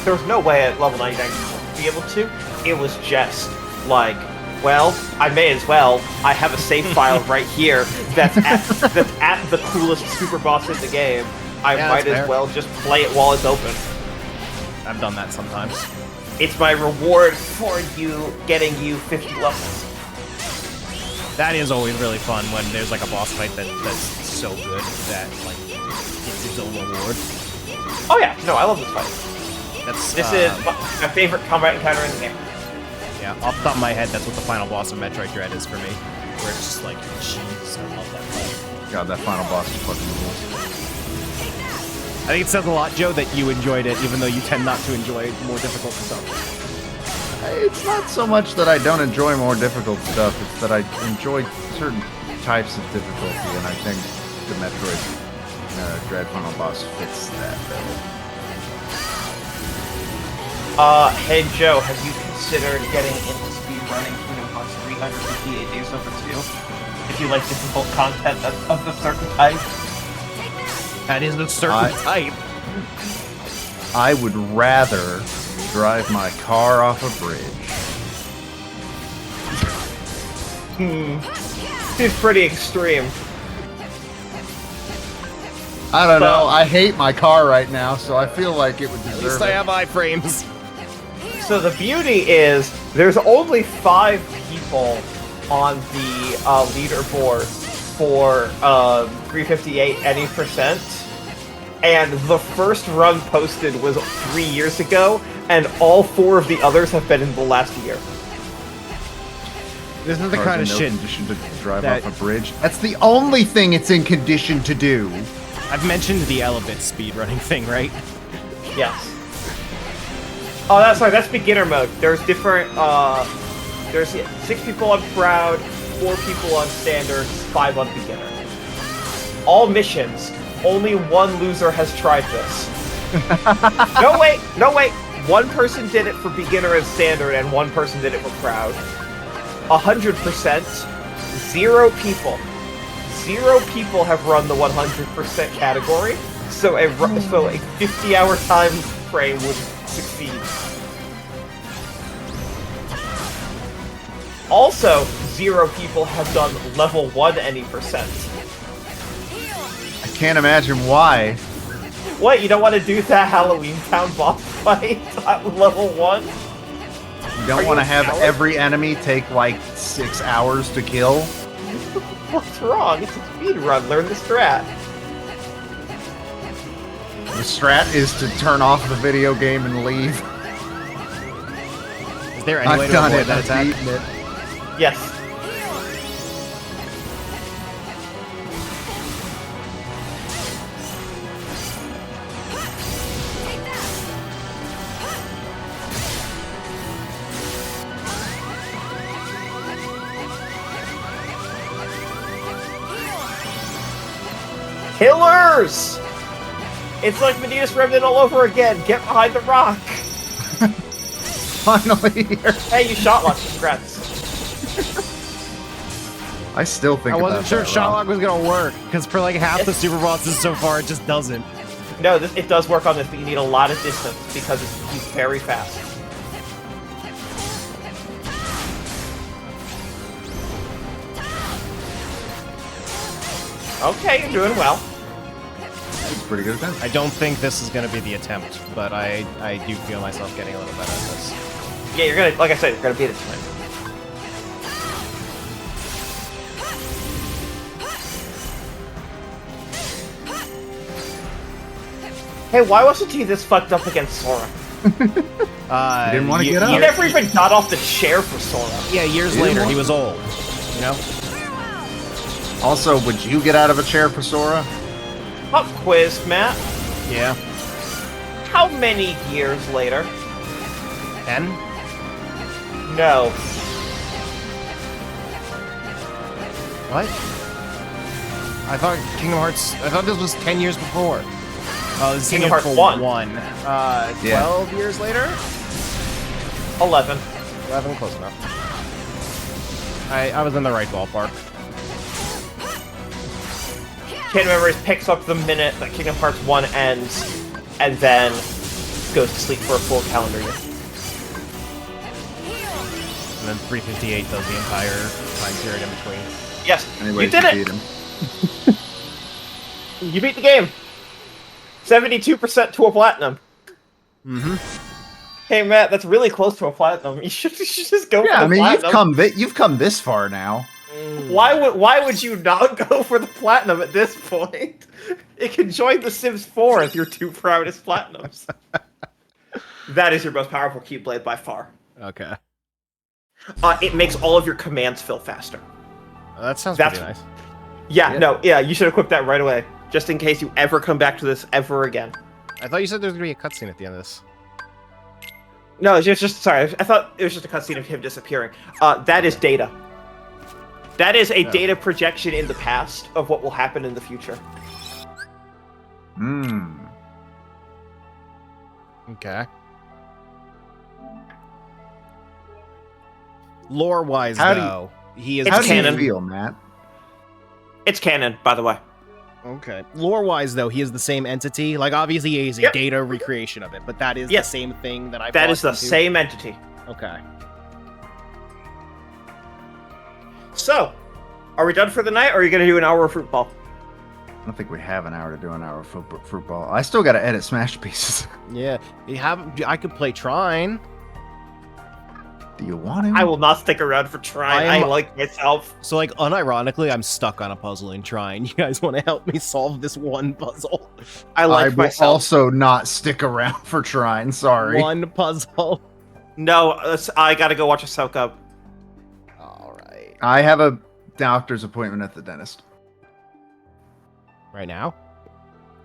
there was no way at level 99 to be able to. It was just like, well, I may as well. I have a save file right here that's at the coolest super boss in the game. I might as well just play it while it's open. I've done that sometimes. It's my reward for getting you 50 levels. That is always really fun when there's like a boss fight that's so good that like it's its own reward. Oh yeah, no, I love this fight. This is my favorite combat encounter in the game. Yeah, off the top of my head, that's what the final boss of Metroid Dread is for me. Where it's just like, jeez, I love that fight. God, that final boss is fucking rules. I think it says a lot, Joe, that you enjoyed it, even though you tend not to enjoy more difficult stuff. It's not so much that I don't enjoy more difficult stuff, it's that I enjoy certain types of difficulty, and I think the Metroid Dread final boss fits that bill. Hey Joe, have you considered getting into speedrunning Kingdom Hearts 358 Days Over 2? If you like difficult content of a certain type? That is a certain type. I would rather drive my car off a bridge. It's pretty extreme. I don't know. I hate my car right now, so I feel like it would deserve it. At least I have iframes. So the beauty is, there's only 5 people on the leaderboard for 358 any percent, and the first run posted was 3 years ago, and all 4 of the others have been in the last year. This is the kind of shit condition to drive off a bridge. That's the only thing it's in condition to do. I've mentioned the Elebit speedrunning thing, right? Yes. Oh, that's right. That's beginner mode. There's different. There's 6 people on proud, 4 people on standard, 5 on beginner. All missions. Only 1 loser has tried this. No wait. 1 person did it for beginner and standard, and 1 person did it for proud. 100%. 0 people. 0 people have run the 100% category. So a 50-hour time frame would succeed. Also, 0 people have done level 1 any percent. I can't imagine why. What, you don't want to do that Halloween Town boss fight at level 1? You don't want to have every enemy take like 6 hours to kill? What's wrong? It's a speedrun. Learn the strat. The strat is to turn off the video game and leave. Is there any way to avoid that attack? Yes. Killers! It's like Medina's Remnant all over again. Get behind the rock. Finally here. Hey, you shot locked. Congrats. I still think I wasn't sure if Shotlock was gonna work, because for like half the super bosses so far, it just doesn't. No, it does work on this, but you need a lot of distance because he's very fast. Okay, you're doing well. It's pretty good attempt. I don't think this is gonna be the attempt, but I do feel myself getting a little better at this. Yeah, you're gonna, like I said, you're gonna beat it tonight. Hey, why wasn't he this fucked up against Sora? He didn't want to get up. He never even got off the chair for Sora. Yeah, years later, he was old. You know? Also, would you get out of a chair for Sora? Pop quiz, Matt. Yeah. How many years later? 10? No. What? I thought I thought this was 10 years before. Oh, this is Kingdom Hearts 1. 12 years later? 11. 11, close enough. I was in the right ballpark. Kingdom Memories picks up the minute that Kingdom Hearts 1 ends, and then goes to sleep for a full calendar year. And then 358 does the entire time period in between. Yes, Anyways, you did beat it! him. You beat the game! 72% to a platinum. Mm-hmm. Hey Matt, that's really close to a platinum. You should just go for the Yeah, I mean, platinum. you've come this far now. Why would you not go for the platinum at this point? It can join The Sims 4 as your 2 proudest platinums. That is your most powerful Keyblade by far. Okay. It makes all of your commands feel faster. That sounds pretty nice. Yeah, you should equip that right away, just in case you ever come back to this ever again. I thought you said there was gonna be a cutscene at the end of this. No, it's just sorry. I thought it was just a cutscene of him disappearing. That is data. That is a data projection in the past of what will happen in the future. Hmm. Okay. Lore-wise, How do though, he is It's How do canon. you feel, Matt? It's canon, by the way. Okay. Lore-wise, though, he is the same entity. Like, obviously, he is a data recreation of it, but that is the same thing that I. That is the into. same entity. Okay. So, are we done for the night, or are you going to do an hour of fruit ball? I don't think we have an hour to do an hour of fruit ball. I still got to edit Smash Pieces. Yeah. I could play Trine. Do you want to? I will not stick around for trying. I like myself. So, like, unironically, I'm stuck on a puzzle in Trine. You guys want to help me solve this one puzzle? I will also not stick around for trying. Sorry. One puzzle. No, I gotta go watch Ahsoka. All right. I have a doctor's appointment at the dentist. Right now?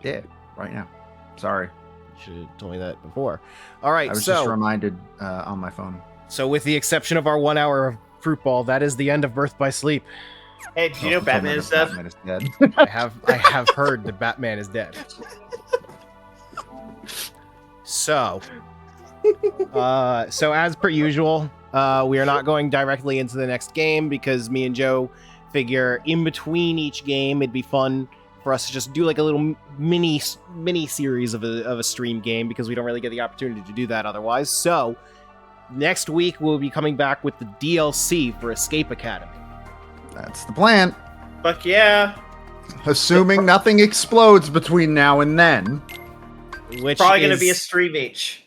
Yeah, right now. Sorry. You should have told me that before. All right, I was so just reminded on my phone. So with the exception of our 1 hour of fruit ball, that is the end of Birth by Sleep. Hey, do you know Batman is dead? Batman is dead. I have heard that Batman is dead. So as per usual, we are not going directly into the next game because me and Joe figure in between each game it'd be fun for us to just do like a little mini series of a stream game because we don't really get the opportunity to do that otherwise. So next week we'll be coming back with the DLC for Escape Academy. That's the plan. Fuck yeah. Assuming nothing explodes between now and then. Which probably going to be a stream each.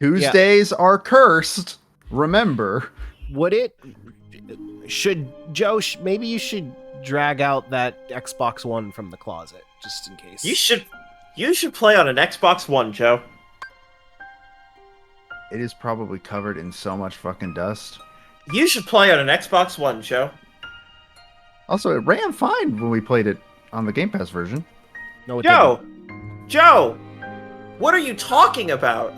Tuesdays are cursed. Remember. Maybe you should drag out that Xbox One from the closet, just in case. You should play on an Xbox One, Joe. It is probably covered in so much fucking dust. You should play on an Xbox One, Joe. Also, it ran fine when we played it on the Game Pass version. No, it Joe! What are you talking about?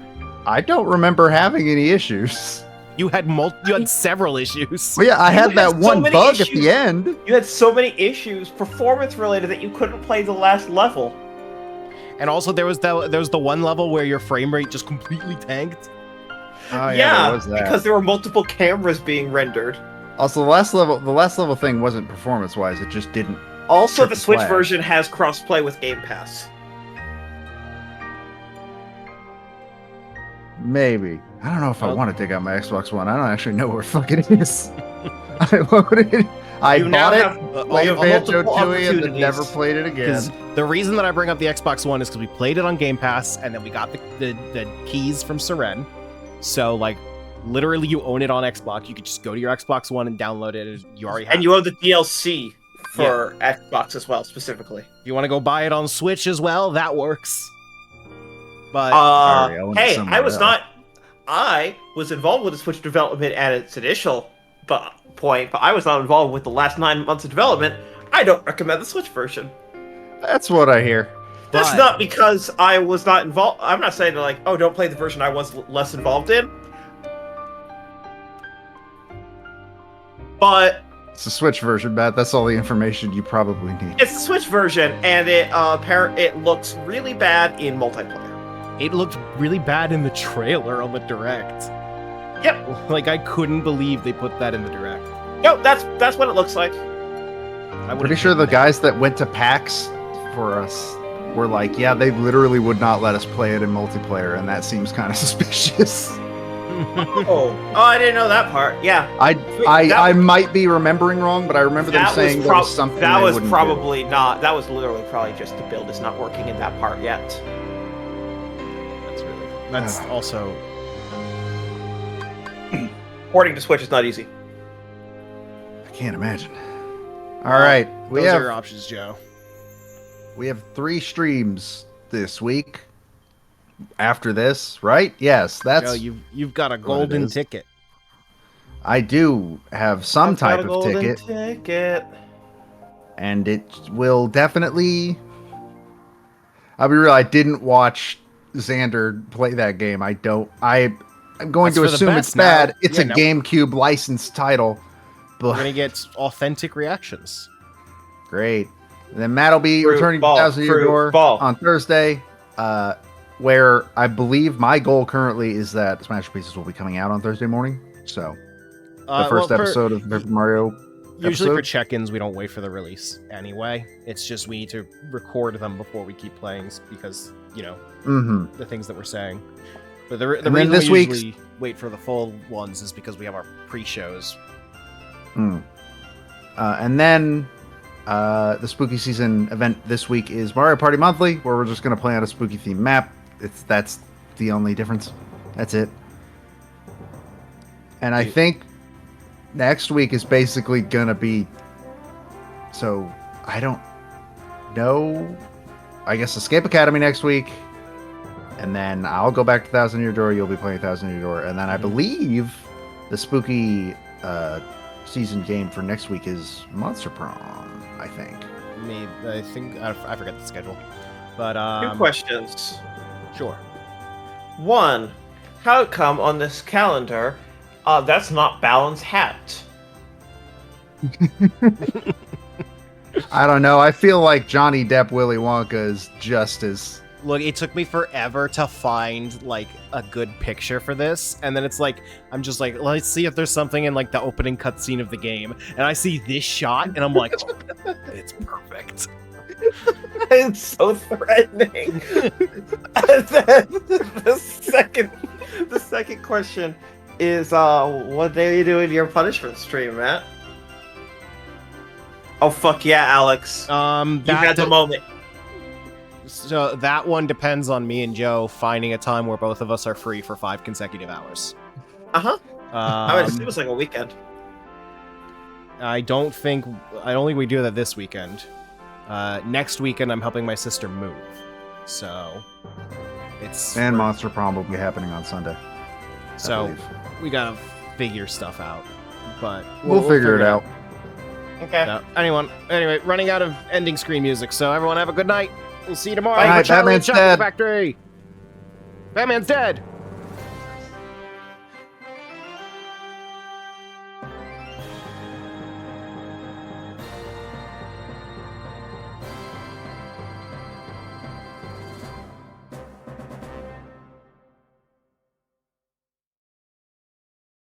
I don't remember having any issues. You had several issues. Well, yeah, I had that one bug at the end. You had so many issues, performance related, that you couldn't play the last level. And also, there was the one level where your frame rate just completely tanked. Oh, yeah, there was that. because there were multiple cameras being rendered. Also, the last level thing wasn't performance-wise; it just didn't. Also, the Switch version has cross-play with Game Pass. Maybe. I don't know if I want to dig out my Xbox One. I don't actually know where fucking it is. I loaded it. I bought it, played Banjo-Tooie, and then never played it again. The reason that I bring up the Xbox One is because we played it on Game Pass, and then we got the keys from Seren. So, like, literally, you own it on Xbox. You could just go to your Xbox One and download it. And you already have. And you own the DLC for Xbox as well, specifically. If you want to go buy it on Switch as well, that works. But hey, I was involved with the Switch development at its initial point, but I was not involved with the last 9 months of development. I don't recommend the Switch version. That's what I hear. That's not because I was not involved. I'm not saying like, oh, don't play the version I was less involved in. But it's the Switch version, Matt. That's all the information you probably need. It's the Switch version, and it looks really bad in multiplayer. It looked really bad in the trailer on the Direct. Yep. Like, I couldn't believe they put that in the Direct. Yep, that's what it looks like. I Pretty sure the guys that went to PAX for us were like, yeah, they literally would not let us play it in multiplayer, and that seems kind of suspicious. I didn't know that part. Yeah, I might be remembering wrong, but I remember them saying that was something that they was wouldn't probably not. That was literally probably just the build is not working in that part yet. That's also porting to Switch is not easy. I can't imagine. All right, we those have are your options, Joe. We have 3 streams this week. After this, right? Yes, that's. Joe, you've got a what it golden is. ticket. I do have some I've got type a of golden ticket, and it will definitely. I'll be real. I didn't watch Xander play that game. I'm going That's to for the assume it's best now. bad. It's Yeah, a no. GameCube licensed title. But We're gonna get authentic reactions. Great. And then Matt will be Fruit returning ball, to Thousand Year fruit Door ball. on Thursday, where I believe my goal currently is that Smash Pieces will be coming out on Thursday morning. So the first episode of Paper Mario. Usually for episode. check-ins, we don't wait for the release anyway. It's just we need to record them before we keep playing because, you know, Mhm. the things that we're saying. But the And then reason this we week's- usually wait for the full ones is because we have our pre-shows. And then the spooky season event this week is Mario Party Monthly, where we're just going to play on a spooky theme map. That's the only difference. That's it. And I think next week is basically going to be. So I don't know. I guess Escape Academy next week. And then I'll go back to Thousand Year Door. You'll be playing Thousand Year Door. And then I believe the spooky season game for next week is Monster Prom, I think. I forget the schedule. But 2 questions. Sure. 1, how come on this calendar that's not Balin's hat? I don't know. I feel like Johnny Depp Willy Wonka is just as. Look, it took me forever to find like a good picture for this, and then it's like I'm just like, let's see if there's something in like the opening cutscene of the game, and I see this shot, and I'm like, it's perfect. It's so threatening. And then the second question is, what day are you doing your punishment stream, Matt? Oh fuck yeah, Alex! You had the moment. So that one depends on me and Joe finding a time where both of us are free for 5 consecutive hours. I would assume it was like a weekend. I don't think we do that this weekend. Next weekend I'm helping my sister move, so it's And Monster Prom will be happening on Sunday. so we gotta figure stuff out, but We'll figure it out. Okay. No, anyway, running out of ending screen music, so everyone have a good night. We'll see you tomorrow. Bye. for Charlie and Batman's Chocolate dead. Factory. Batman's dead.